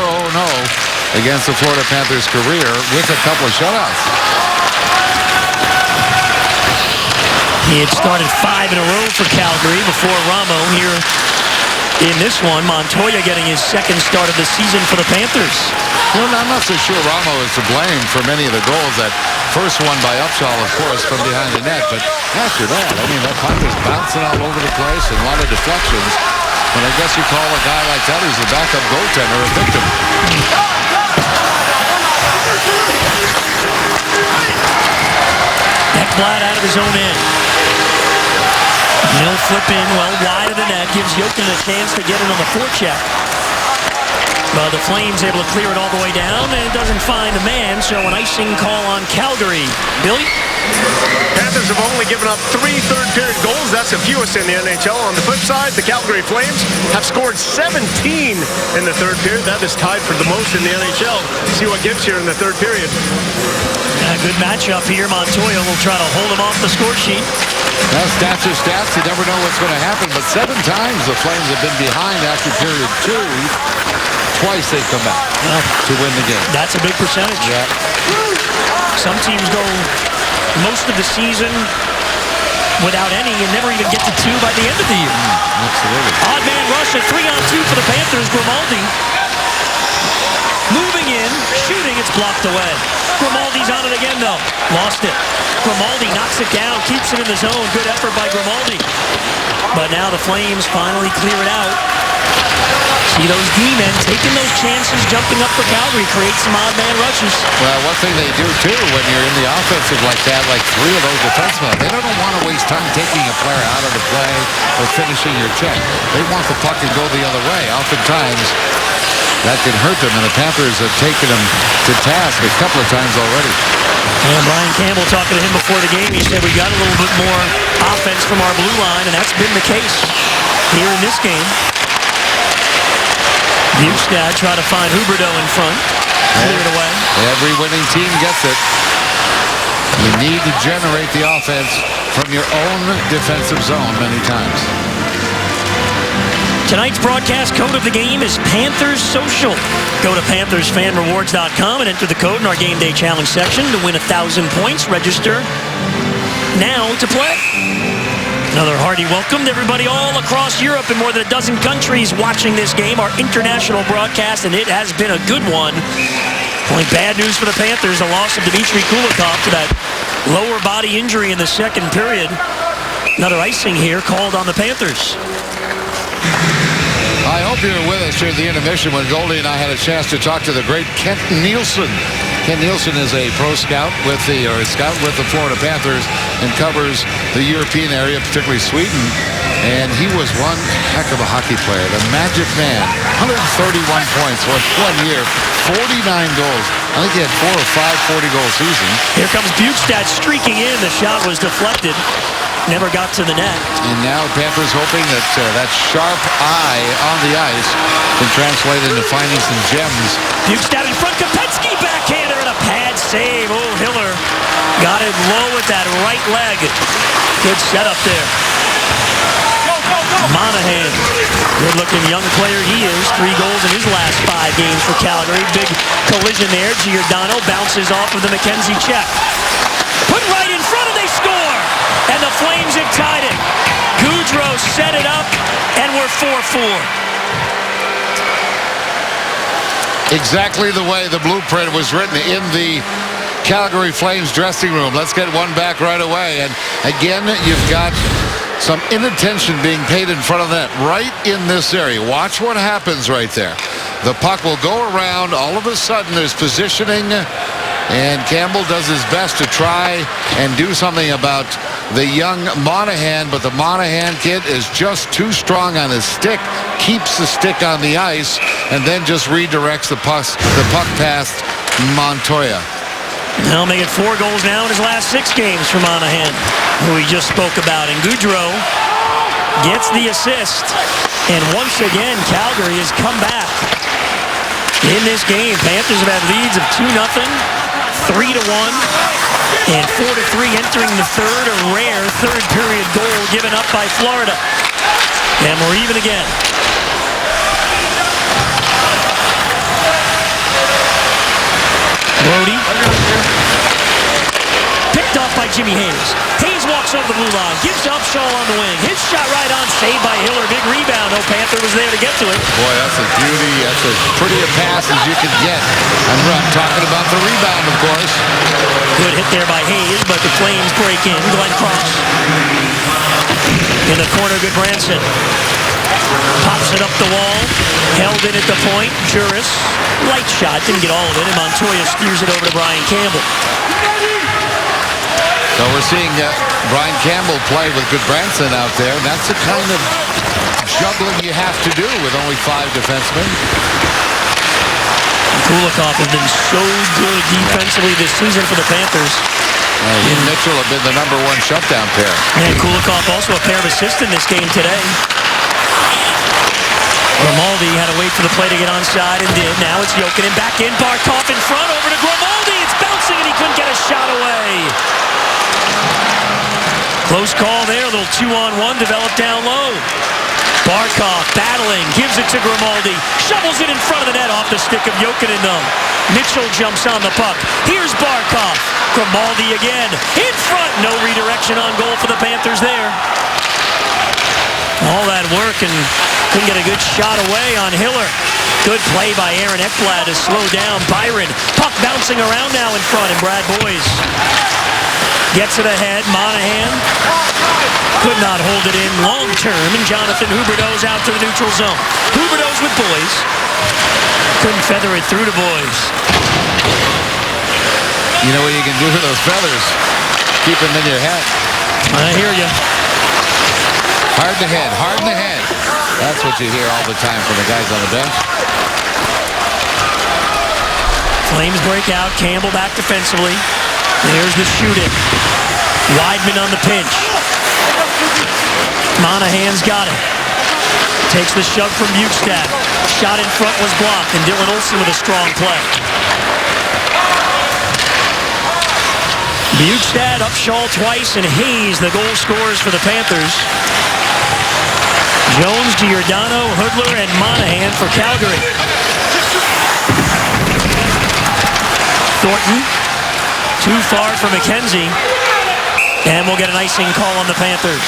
against the Florida Panthers career with a couple of shutouts. He had started 5 in a row for Calgary before Ramo here in this one. Montoya getting his 2nd start of the season for the Panthers. Well, I'm not so sure Ramo is to blame for many of the goals. That first one by Upshaw, of course, from behind the net. But after that, I mean, that puck is bouncing all over the place and a lot of deflections. But I guess you call a guy like that who's the backup goaltender a victim. Ekblad out of his own end. He'll flip in well wide of the net, gives Jokin a chance to get it on the forecheck. Well, the Flames able to clear it all the way down, and it doesn't find a man, so an icing call on Calgary. Billy? Panthers have only given up 3 third-period goals. That's the fewest in the NHL. On the flip side, the Calgary Flames have scored 17 in the third period. That is tied for the most in the NHL. See what gives here in the third period. A good matchup here. Montoya will try to hold him off the score sheet. Well, stats are stats. You never know what's going to happen. But 7 times the Flames have been behind after period 2. Twice they come back to win the game. That's a big percentage. Yeah. Some teams go most of the season without any and never even get to 2 by the end of the year. Absolutely. Odd man rush at 3-on-2 for the Panthers. Grimaldi moving in, shooting. It's blocked away. Grimaldi's on it again, though. Lost it. Grimaldi knocks it down, keeps it in the zone. Good effort by Grimaldi. But now the Flames finally clear it out. See those D-men taking those chances, jumping up for Calgary, create some odd man rushes. Well, one thing they do, too, when you're in the offensive like that, like 3 of those defensemen, they don't want to waste time taking a player out of the play or finishing your check. They want the puck to go the other way. Oftentimes, that can hurt them, and the Panthers have taken them to task a couple of times already. And Brian Campbell talking to him before the game, he said we got a little bit more offense from our blue line, and that's been the case here in this game. Bjugstad try to find Huberdeau in front. Clear it away. Every winning team gets it. You need to generate the offense from your own defensive zone many times. Tonight's broadcast code of the game is Panthers Social. Go to PanthersFanRewards.com and enter the code in our Game Day Challenge section to win 1,000 points. Register now to play. Another hearty welcome to everybody all across Europe and more than a dozen countries watching this game, our international broadcast, and it has been a good one. Only bad news for the Panthers, the loss of Dmitry Kulikov to that lower body injury in the second period. Another icing here called on the Panthers. I hope you were with us during the intermission when Goldie and I had a chance to talk to the great Kent Nielsen. Kent Nielsen is a pro scout with the Florida Panthers and covers the European area, particularly Sweden. And he was one heck of a hockey player. The Magic Man, 131 points, 1 year, 49 goals. I think he had 4 or 5 40-goal seasons. Here comes Bjugstad streaking in. The shot was deflected. Never got to the net. And now Panthers hoping that that sharp eye on the ice can translate into finding some gems. Bjugstad in front. Kopetsky backhander and a pad save. Oh, Hiller got it low with that right leg. Good setup there. Monahan, good-looking young player he is. 3 goals in his last 5 games for Calgary. Big collision there. Giordano bounces off of the McKenzie check. Put right in front and they score. And the Flames have tied it. Goudreau set it up, and we're 4-4. Exactly the way the blueprint was written in the Calgary Flames dressing room. Let's get one back right away. And again, you've got some inattention being paid in front of that right in this area. Watch what happens right there. The puck will go around. All of a sudden, there's positioning, and Campbell does his best to try and do something about the young Monahan, but the Monahan kid is just too strong on his stick, keeps the stick on the ice, and then just redirects the puck past Montoya. He'll make it 4 goals now in his last 6 games for Monahan, who we just spoke about. And Goudreau gets the assist. And once again, Calgary has come back in this game. Panthers have had leads of 2-0, 3-1, and 4-3 entering the third. A rare third period goal given up by Florida. And we're even again. Brody. Picked off by Jimmy Hayes. Hayes walks over the blue line. Gives to Upshaw on the wing. His shot right on. Saved by Hiller. Big rebound. No Panther was there to get to it. Boy, that's a beauty. That's as pretty a pass as you can get. And I'm talking about the rebound, of course. Good hit there by Hayes, but the Flames break in. Glenn Cross. In the corner, Goodbranson. Pops it up the wall. Held in at the point. Juris. Light shot. Didn't get all of it. And Montoya steers it over to Brian Campbell. So we're seeing Brian Campbell play with Goodbranson out there. And that's the kind of juggling you have to do with only 5 defensemen. Kulikov has been so good defensively this season for the Panthers. He and Mitchell have been the #1 shutdown pair. And Kulikov also a pair of assists in this game today. Grimaldi had to wait for the play to get onside and did. Now it's Jokinen back in. Barkov in front over to Grimaldi. It's bouncing and he couldn't get a shot away. Close call there. A little 2-on-1 developed down low. Barkov battling. Gives it to Grimaldi. Shovels it in front of the net off the stick of Jokinen though. Mitchell jumps on the puck. Here's Barkov. Grimaldi again. In front. No redirection on goal for the Panthers there. All that work and couldn't get a good shot away on Hiller. Good play by Aaron Ekblad to slow down Byron. Puck bouncing around now in front, and Brad Boyes gets it ahead. Monahan could not hold it in long term, and Jonathan Huberdeau's out to the neutral zone. Huberdeau's with Boyes. Couldn't feather it through to Boyes. You know what you can do with those feathers? Keep them in your head. I hear you. Hard in the head, hard in the head. That's what you hear all the time from the guys on the bench. Flames break out. Campbell back defensively. There's the shooting. Weidman on the pinch. Monahan's got it. Takes the shove from Bukestad. Shot in front was blocked, and Dylan Olsen with a strong play. Bukestad, Upshaw twice, and Hayes, the goal scorers for the Panthers. Jones, Giordano, Hoodler, and Monahan for Calgary. Thornton, too far for McKenzie. And we'll get an icing call on the Panthers.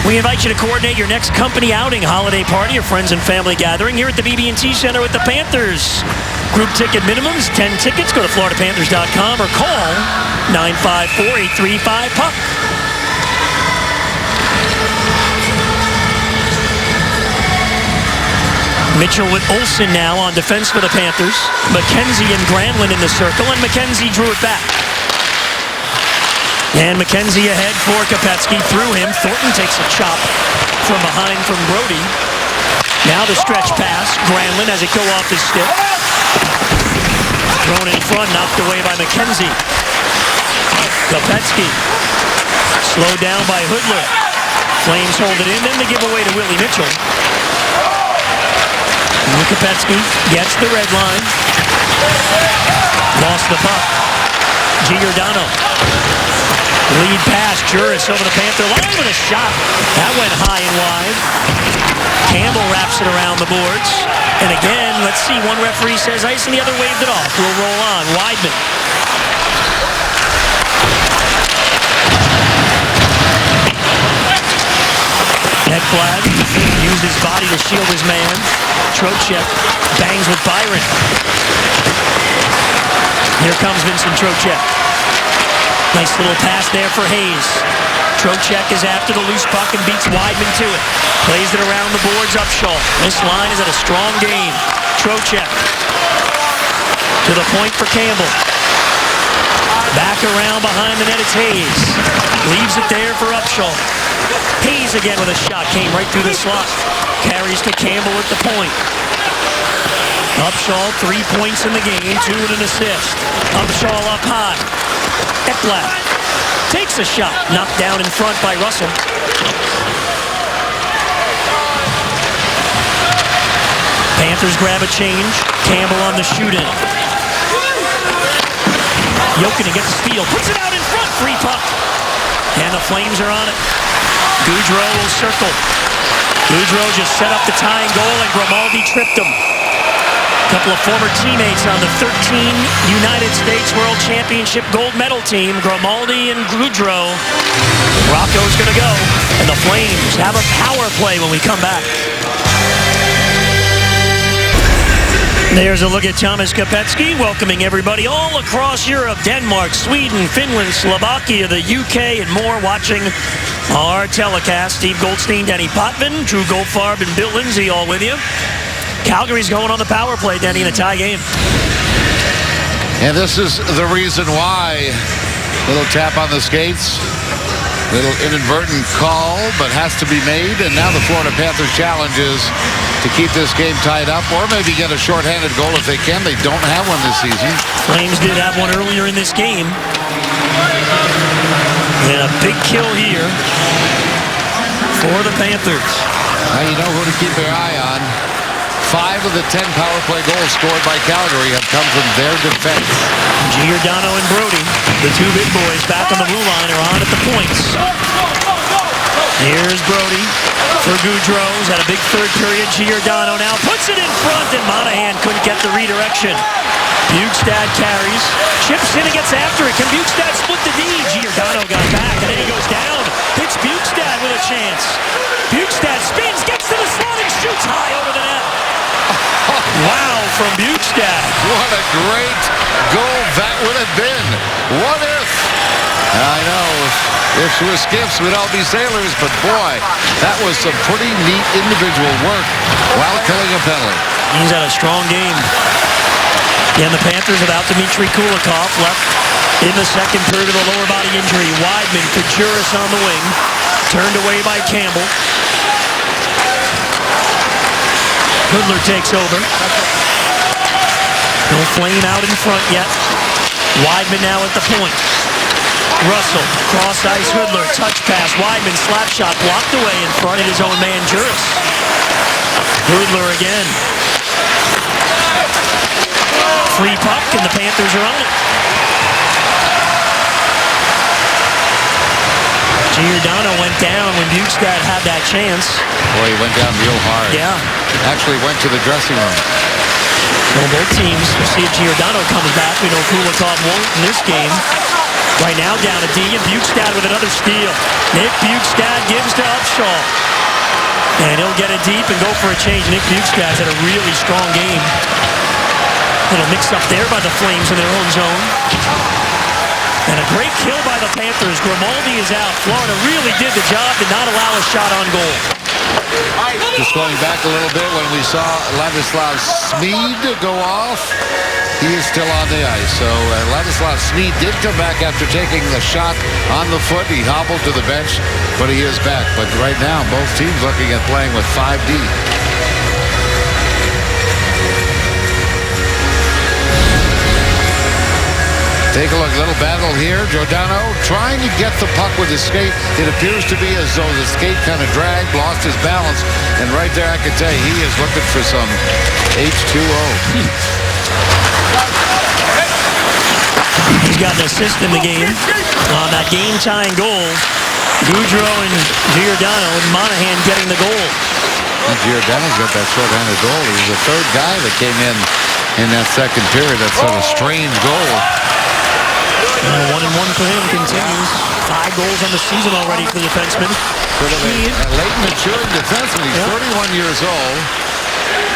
We invite you to coordinate your next company outing, holiday party, or friends and family gathering here at the BB&T Center with the Panthers. Group ticket minimums, 10 tickets. Go to floridapanthers.com or call 954-835-PUCK. Mitchell with Olsen now on defense for the Panthers. McKenzie and Granlund in the circle, and McKenzie drew it back. And McKenzie ahead for Kopecky. Through him. Thornton takes a chop from behind from Brody. Now the stretch pass. Granlund has it go off his stick. Thrown in front, knocked away by McKenzie. Kopecky. Slowed down by Hoodler. Flames hold it in, then they give away to Willie Mitchell. Kopecky gets the red line. Lost the puck. Giordano. Lead pass. Juris over the Panther line with a shot. That went high and wide. Campbell wraps it around the boards. And again, let's see. One referee says ice and the other waved it off. We'll roll on. Weidman. Ekblad used his body to shield his man. Trocheck bangs with Byron. Here comes Vincent Trocheck. Nice little pass there for Hayes. Trocheck is after the loose puck and beats Weidman to it. Plays it around the boards, Upshaw. This line is at a strong game. Trocheck to the point for Campbell. Back around behind the net, it's Hayes. Leaves it there for Upshaw. Hayes again with a shot. Came right through the slot. Carries to Campbell at the point. Upshaw, 3 points in the game, 2 and an assist. Upshaw up high. Ekblad takes a shot. Knocked down in front by Russell. Panthers grab a change. Campbell on the shoot-in. Jokinen gets a steal. Puts it out in front. Free puck. And the Flames are on it. Gaudreau will circle. Gaudreau just set up the tying goal, and Grimaldi tripped him. A couple of former teammates on the 13 United States World Championship gold medal team, Grimaldi and Gaudreau. Rocco's going to go, and the Flames have a power play when we come back. There's a look at Thomas Kopecky, welcoming everybody all across Europe, Denmark, Sweden, Finland, Slovakia, the UK, and more watching our telecast. Steve Goldstein, Denny Potvin, Drew Goldfarb, and Bill Lindsay all with you. Calgary's going on the power play, Denny, in a tie game. And this is the reason why. Little tap on the skates. Little inadvertent call, but has to be made. And now the Florida Panthers challenge is to keep this game tied up or maybe get a shorthanded goal if they can. They don't have one this season. Flames did have one earlier in this game. And a big kill here for the Panthers. Now you know who to keep your eye on. 5 of the 10 power play goals scored by Calgary have come from their defense. Giordano and Brody, the two big boys back on the blue line, are on at the points. Here's Brody for Gaudreau. He's had a big third period. Giordano now puts it in front, and Monahan couldn't get the redirection. Bukestad carries, chips in and gets after it. Can Bukestad split the D? Giordano got back, and then he goes down. Hits Bukestad with a chance. Bukestad spins, gets to the slot, and shoots high over the net. Wow, from Bukestad. What a great goal that would have been. What if? I know, if we were skiffs, we'd all be sailors, but boy, that was some pretty neat individual work while killing a penalty. He's had a strong game. And the Panthers without Dmitry Kulikov left in the second period with a lower body injury. Weidman, Kajuris on the wing. Turned away by Campbell. Hoodler takes over. No Flame out in front yet. Weidman now at the point. Russell, cross ice, Hoodler, touch pass. Weidman, slap shot, blocked away in front of his own man, Juris. Hoodler again. Free puck, and the Panthers are on it. Giordano went down when Bukestad had that chance. Boy, he went down real hard. Yeah. Actually went to the dressing room. So both teams, we'll see if Giordano comes back. We know Kulikov won't in this game. Right now down to D, and Bukestad with another steal. Nick Bukestad gives to Upshaw. And he'll get it deep and go for a change. Nick Bukestad's had a really strong game. Little mix up there by the Flames in their own zone. And a great kill by the Panthers. Grimaldi is out. Florida really did the job to not allow a shot on goal. Just going back a little bit when we saw Ladislav Smid go off. He is still on the ice. So Ladislav Smid did come back after taking the shot on the foot. He hobbled to the bench, but he is back. But right now, both teams looking at playing with 5D. Take a look, little battle here. Giordano trying to get the puck with his skate. It appears to be as though the skate kind of dragged, lost his balance. And right there, I can tell you, he is looking for some H2O. He's got an assist in the game on that game-tying goal. Gaudreau and Giordano, and Monahan getting the goal. And Giordano's got that short-handed goal. He was the third guy that came in that second period. That's sort of strange goal. 1-1 for him continues. 5 goals on the season already for the defenseman. Sort of a late maturing defenseman. He's 31 years old.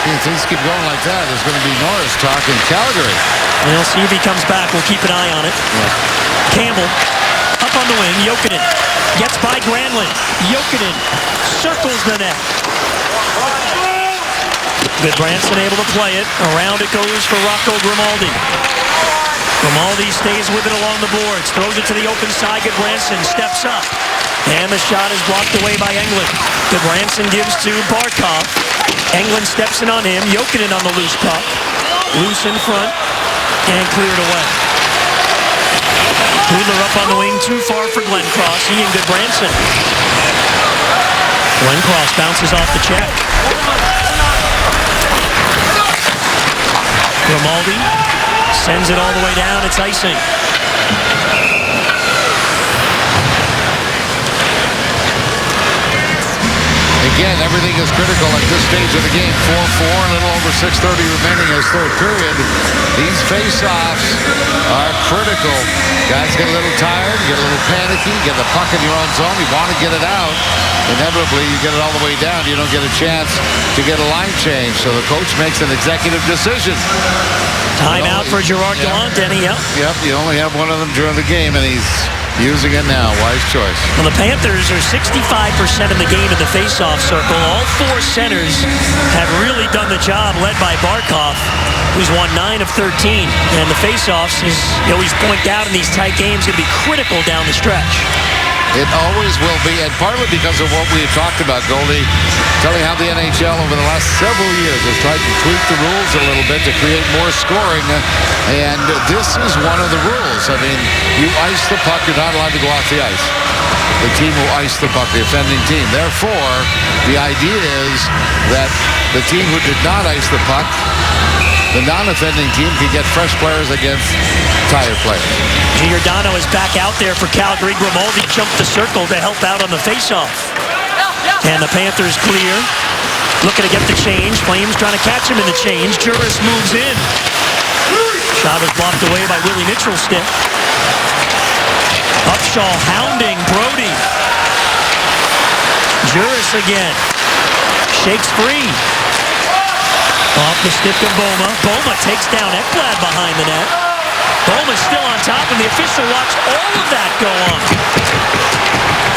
If things keep going like that, there's going to be Norris talk in Calgary. We'll see if he comes back. We'll keep an eye on it. Yeah. Campbell up on the wing. Jokinen Gets by Granlund. Jokinen circles the net. Goodbranson able to play it. Around it goes for Rocco Grimaldi. Grimaldi stays with it along the boards. Throws it to the open side. Goodbranson steps up. And the shot is blocked away by Englund. Goodbranson gives to Barkov. Englund steps in on him. Jokinen on the loose puck. Loose in front. And cleared away. Wheeler up on the wing. Too far for Glencross. He and Goodbranson. Glencross bounces off the check. Grimaldi sends it all the way down. It's icing. Again, everything is critical at this stage of the game. 4-4, a little over 6:30 remaining as third period. These face-offs are critical. Guys get a little tired, get a little panicky, get the puck in your own zone. You want to get it out. Inevitably, you get it all the way down. You don't get a chance to get a line change. So the coach makes an executive decision. Timeout for Gerard Gallant, Denny. Yep. Yep, you only have one of them during the game, and he's using it now. Wise choice. Well, the Panthers are 65% of the game in the face-off circle. All four centers have really done the job, led by Barkov, who's won 9 of 13. And the face-offs, as you always point out in these tight games, going to be critical down the stretch. It always will be, and partly because of what we have talked about, Goldie, telling how the NHL over the last several years has tried to tweak the rules a little bit to create more scoring, and this is one of the rules. I mean, you ice the puck, you're not allowed to go off the ice. The team will ice the puck, the offending team. Therefore, the idea is that the team who did not ice the puck, the non-offending team, can get fresh players against tired players. Giordano is back out there for Calgary. Grimaldi jumped the circle to help out on the faceoff. And the Panthers clear. Looking to get the change. Flames trying to catch him in the change. Juris moves in. Shot is blocked away by Willie Mitchell's stick. Upshaw hounding Brody. Juris again. Shakes free. Off the stick of Boma. Boma takes down Ekblad behind the net. Boma's still on top, and the official watched all of that go on.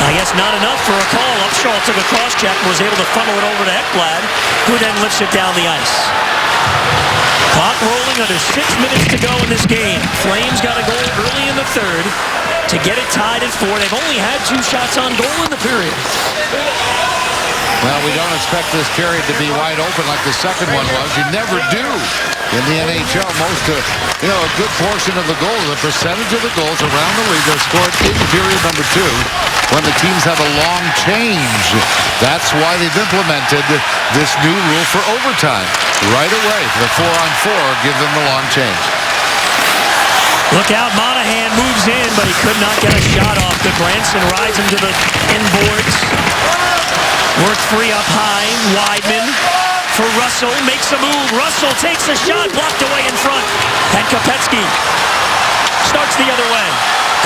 I guess not enough for a call. Upshaw took a cross-check and was able to funnel it over to Ekblad, who then lifts it down the ice. Clock rolling, under 6 minutes to go in this game. Flames got a goal early in the third to get it tied at 4. They've only had 2 shots on goal in the period. Well, we don't expect this period to be wide open like the second one was. You never do in the NHL. A good portion of the goals, the percentage of the goals around the league are scored in period number 2 when the teams have a long change. That's why they've implemented this new rule for overtime. Right away, the 4-on-4, give them the long change. Look out, Monahan moves in, but he could not get a shot off. Goodbranson rides him to the inboards. Worked free up high. Wideman for Russell. Makes a move. Russell takes a shot. Blocked away in front. And Kopecky starts the other way.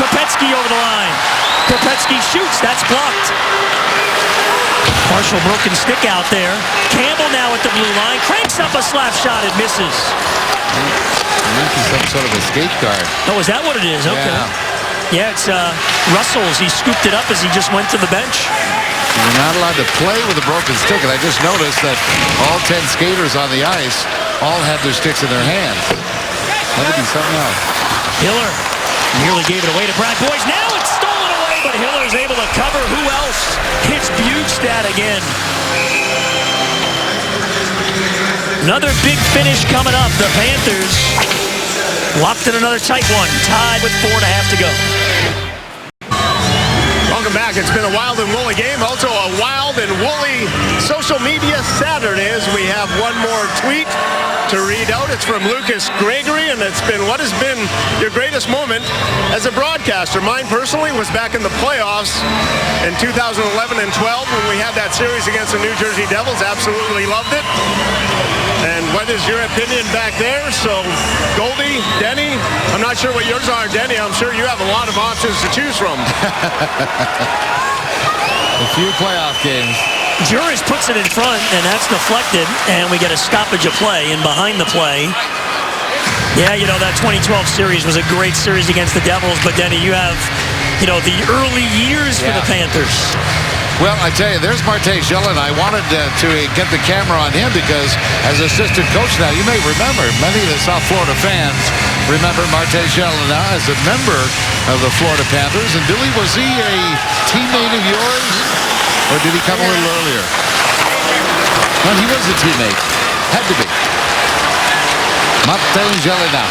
Kopecky over the line. Kopecky shoots. That's blocked. Partial broken stick out there. Campbell now at the blue line. Cranks up a slap shot. It misses. Some sort of a skate guard. Oh, is that what it is? Okay. Yeah, it's Russell's. He scooped it up as he just went to the bench. You're not allowed to play with a broken stick, and I just noticed that all 10 skaters on the ice all had their sticks in their hands. That would be something else. Hiller nearly gave it away to Brad Boyes. Now it's stolen away, but Hiller is able to cover. Who else? It's Bjugstad again. Another big finish coming up. The Panthers locked in another tight one, tied with 4.5 to go. Welcome back. It's been a wild and woolly game. Also a wild and woolly social media Saturday as we have one more tweet to read out. It's from Lucas Gregory, and it's been what has been your greatest moment as a broadcaster. Mine personally was back in the playoffs in 2011 and 12 when we had that series against the New Jersey Devils. Absolutely loved it. And what is your opinion back there? So, Goldie, Denny, I'm not sure what yours are, Denny. I'm sure you have a lot of options to choose from. A few playoff games. Juris puts it in front, and that's deflected, and we get a stoppage of play, and behind the play. Yeah, that 2012 series was a great series against the Devils, but Denny, you have you know, the early years for the Panthers. Well, I tell you, there's Martin Gélina. I wanted to get the camera on him because as assistant coach now, you may remember, many of the South Florida fans remember Martin Gélina as a member of the Florida Panthers. And Billy, was he a teammate of yours? Or did he come a little earlier? No, he was a teammate. Had to be. Martin Gélina.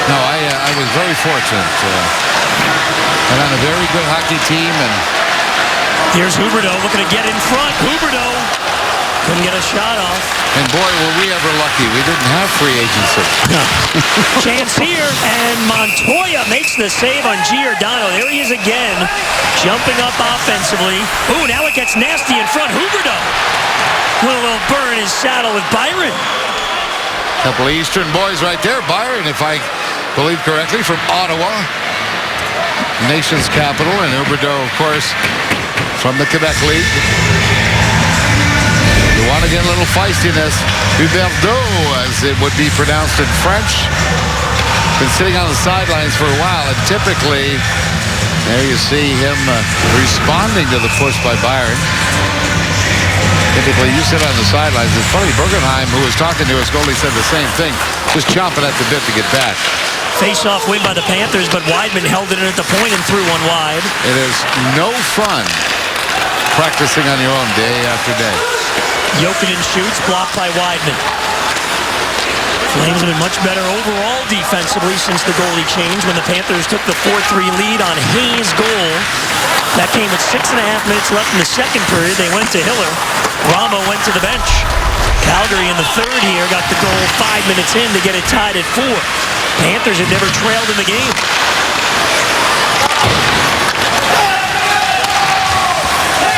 No, I was very fortunate. And on a very good hockey team. And here's Huberdeau looking to get in front. Huberdeau couldn't get a shot off. And boy, were we ever lucky. We didn't have free agency. Chance here, and Montoya makes the save on Giordano. There he is again, jumping up offensively. Ooh, now it gets nasty in front. Huberdeau with a little burn in his saddle with Byron. Couple of Eastern boys right there. Byron, if I believe correctly, from Ottawa, nation's capital, and Huberdeau, of course, from the Quebec League. You want to get a little feistiness. Huberdeau, as it would be pronounced in French, been sitting on the sidelines for a while, and typically, there you see him responding to the push by Byron. Typically, you sit on the sidelines. It's funny, Bergenheim, who was talking to us goalie, said the same thing, just chomping at the bit to get back. Face-off win by the Panthers, but Weidman held it in at the point and threw one wide. It is no fun practicing on your own day after day. Jokinen shoots, blocked by Weidman. Flames have been much better overall defensively since the goalie change when the Panthers took the 4-3 lead on Hayes' goal. That came with 6.5 minutes left in the second period. They went to Hiller. Rama went to the bench. Calgary in the third here got the goal 5 minutes in to get it tied at 4. Panthers had never trailed in the game.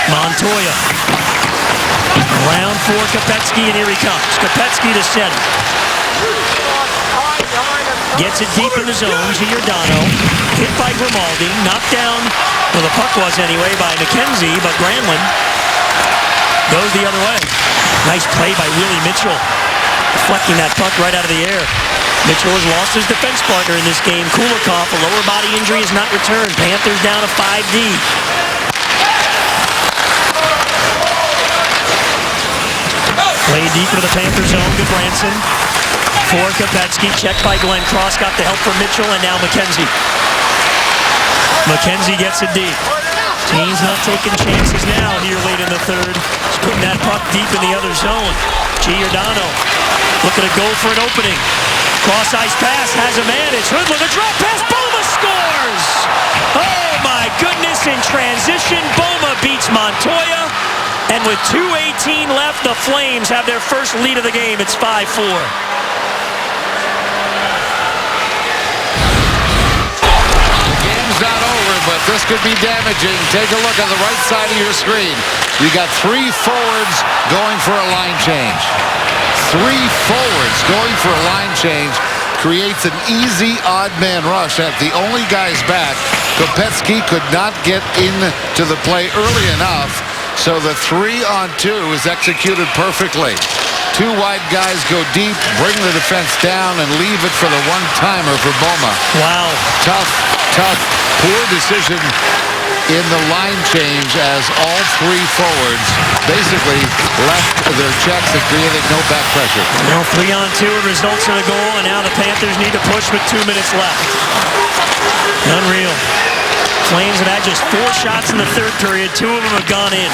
Montoya. Round for Kopecky, and here he comes. Kopecky to center. Gets it deep in the zone. Giordano. Hit by Grimaldi. Knocked down, well, the puck was anyway, by McKenzie, but Granlund goes the other way. Nice play by Willie Mitchell. Deflecting that puck right out of the air. Mitchell has lost his defense partner in this game. Kulikov, a lower body injury, has not returned. Panthers down to 5D. Play deep into the Panthers zone. Good Branson. For Kopecky. Checked by Glenn Cross. Got the help from Mitchell, and now McKenzie. McKenzie gets it deep. Team's not taking chances now here late in the third. He's putting that puck deep in the other zone. Giordano looking to go for an opening. Cross-ice pass, has a man. It's Hood with a drop pass. Boma scores! Oh, my goodness. In transition, Boma beats Montoya. And with 2:18 left, the Flames have their first lead of the game. It's 5-4. Not over, but this could be damaging. Take a look on the right side of your screen. You got 3 forwards going for a line change. 3 forwards going for a line change creates an easy odd man rush. At the only guys back, Kopecky could not get into the play early enough, so the 3-on-2 is executed perfectly. 2 wide guys go deep, bring the defense down, and leave it for the one-timer for Boma. Wow. Tough, poor decision in the line change as all 3 forwards basically left their checks and created no back pressure. Now 3-on-2 results in a goal, and now the Panthers need to push with 2 minutes left. Unreal. Flames have had just 4 shots in the third period. 2 of them have gone in.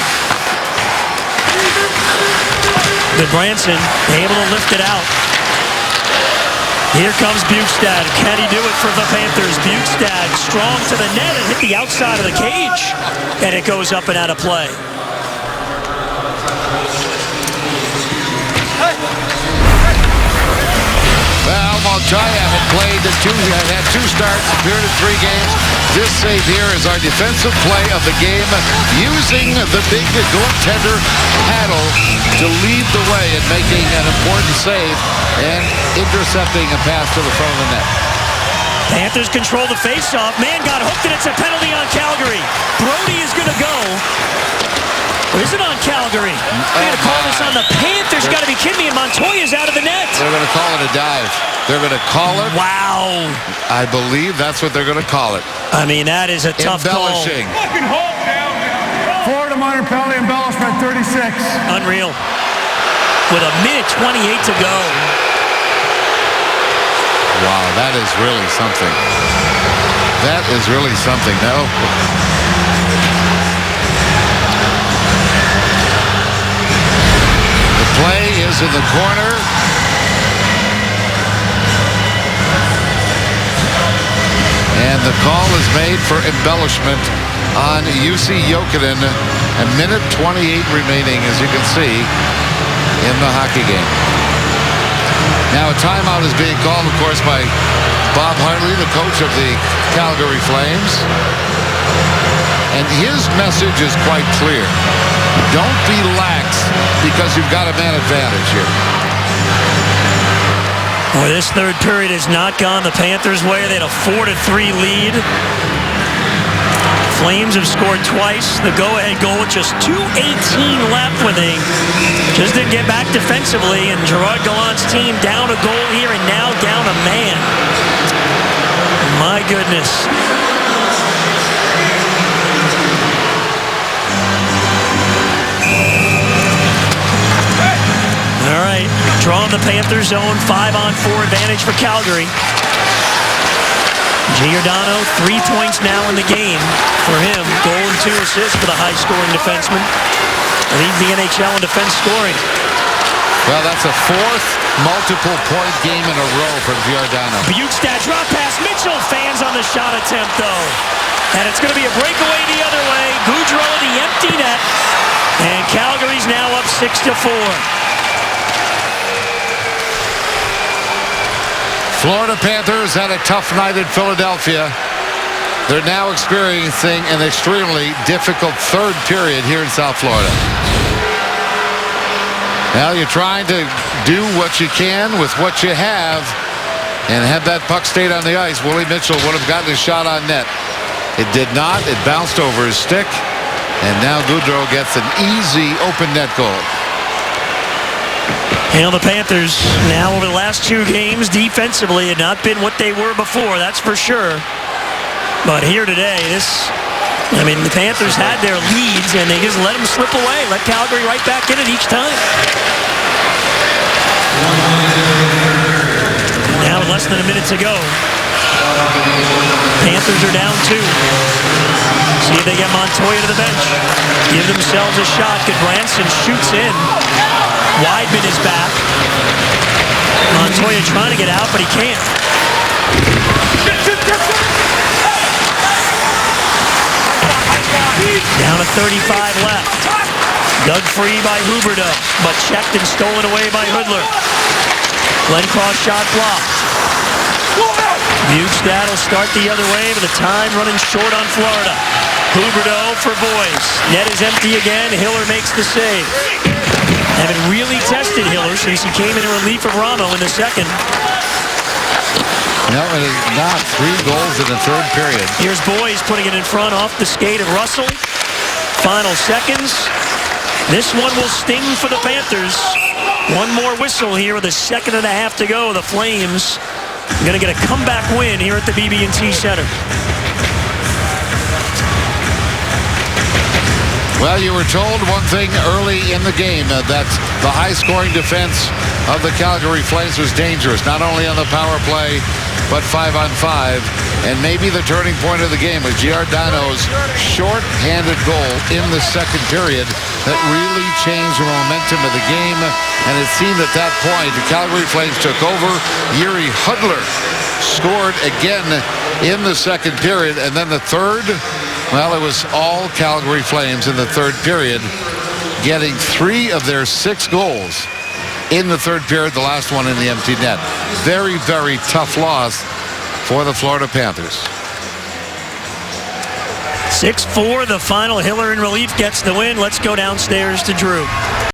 Branson able to lift it out. Here comes Bjugstad. Can he do it for the Panthers? Bjugstad strong to the net and hit the outside of the cage. And it goes up and out of play. Well, Montoya had 2 starts, appeared in 3 games. This save here is our defensive play of the game, using the big goaltender paddle to lead the way in making an important save and intercepting a pass to the front of the net. Panthers control the faceoff. Man got hooked, and it's a penalty on Calgary. Brody is going to go. Or is it on Calgary? They're going to call this on the Panthers. Got to be kidding me. And Montoya's out of the net. They're going to call it a dive. They're going to call it. Wow. I believe that's what they're going to call it. I mean, that is a tough call. Embellishing. Florida minor penalty embellishment 36. Unreal. With a minute 28 to go. Wow, that is really something. That is really something. No. The play is in the corner. And the call is made for embellishment on Jussi Jokinen. A minute 28 remaining, as you can see, in the hockey game. Now a timeout is being called, of course, by Bob Hartley, the coach of the Calgary Flames. And his message is quite clear. Don't be lax because you've got a man advantage here. Boy, this third period has not gone the Panthers' way. They had a 4-3 lead. Flames have scored twice. The go-ahead goal with just 2:18 left when they just didn't get back defensively. And Gerard Gallant's team down a goal here and now down a man. My goodness. All right, drawing the Panthers zone, 5-on-4 advantage for Calgary. Giordano, 3 points now in the game for him. Goal and 2 assists for the high-scoring defenseman. Leads the NHL in defense scoring. Well, that's a 4th multiple-point game in a row for Giordano. Bjugstad drop pass. Mitchell fans on the shot attempt, though. And it's going to be a breakaway the other way. Gaudreau, the empty net. And Calgary's now up 6-4. Florida Panthers had a tough night in Philadelphia. They're now experiencing an extremely difficult third period here in South Florida. Now you're trying to do what you can with what you have, and had that puck stayed on the ice, Willie Mitchell would have gotten a shot on net. It did not. It bounced over his stick, and now Gaudreau gets an easy open net goal. You know, the Panthers now over the last 2 games defensively had not been what they were before, that's for sure. But here today, the Panthers had their leads and they just let them slip away, let Calgary right back in it each time. Now with less than a minute to go, Panthers are down 2. See if they get Montoya to the bench. Give themselves a shot. Goodbranson shoots in. Weidman is back. Montoya trying to get out, but he can't. Down to 35 left. Dug free by Huberdeau, but checked and stolen away by Hoodler. Glencross shot blocked. Bjugstad will start the other way, but the time running short on Florida. Huberdeau for Boyce. Net is empty again. Hiller makes the save. Haven't really tested Hiller since he came in relief of Ramo in the second. No, it is not 3 goals in the third period. Here's Boyce putting it in front off the skate of Russell. Final seconds. This one will sting for the Panthers. One more whistle here with a second and a half to go. The Flames are going to get a comeback win here at the BB&T Center. Well, you were told one thing early in the game, that the high-scoring defense of the Calgary Flames was dangerous, not only on the power play, but 5-on-5. And maybe the turning point of the game was Giordano's short-handed goal in the second period that really changed the momentum of the game. And it seemed at that point the Calgary Flames took over. Jiri Hudler scored again in the second period. And then the third, well, it was all Calgary Flames in the third period, getting 3 of their 6 goals in the third period, the last one in the empty net. Very, very tough loss for the Florida Panthers. 6-4, the final. Hiller in relief gets the win. Let's go downstairs to Drew.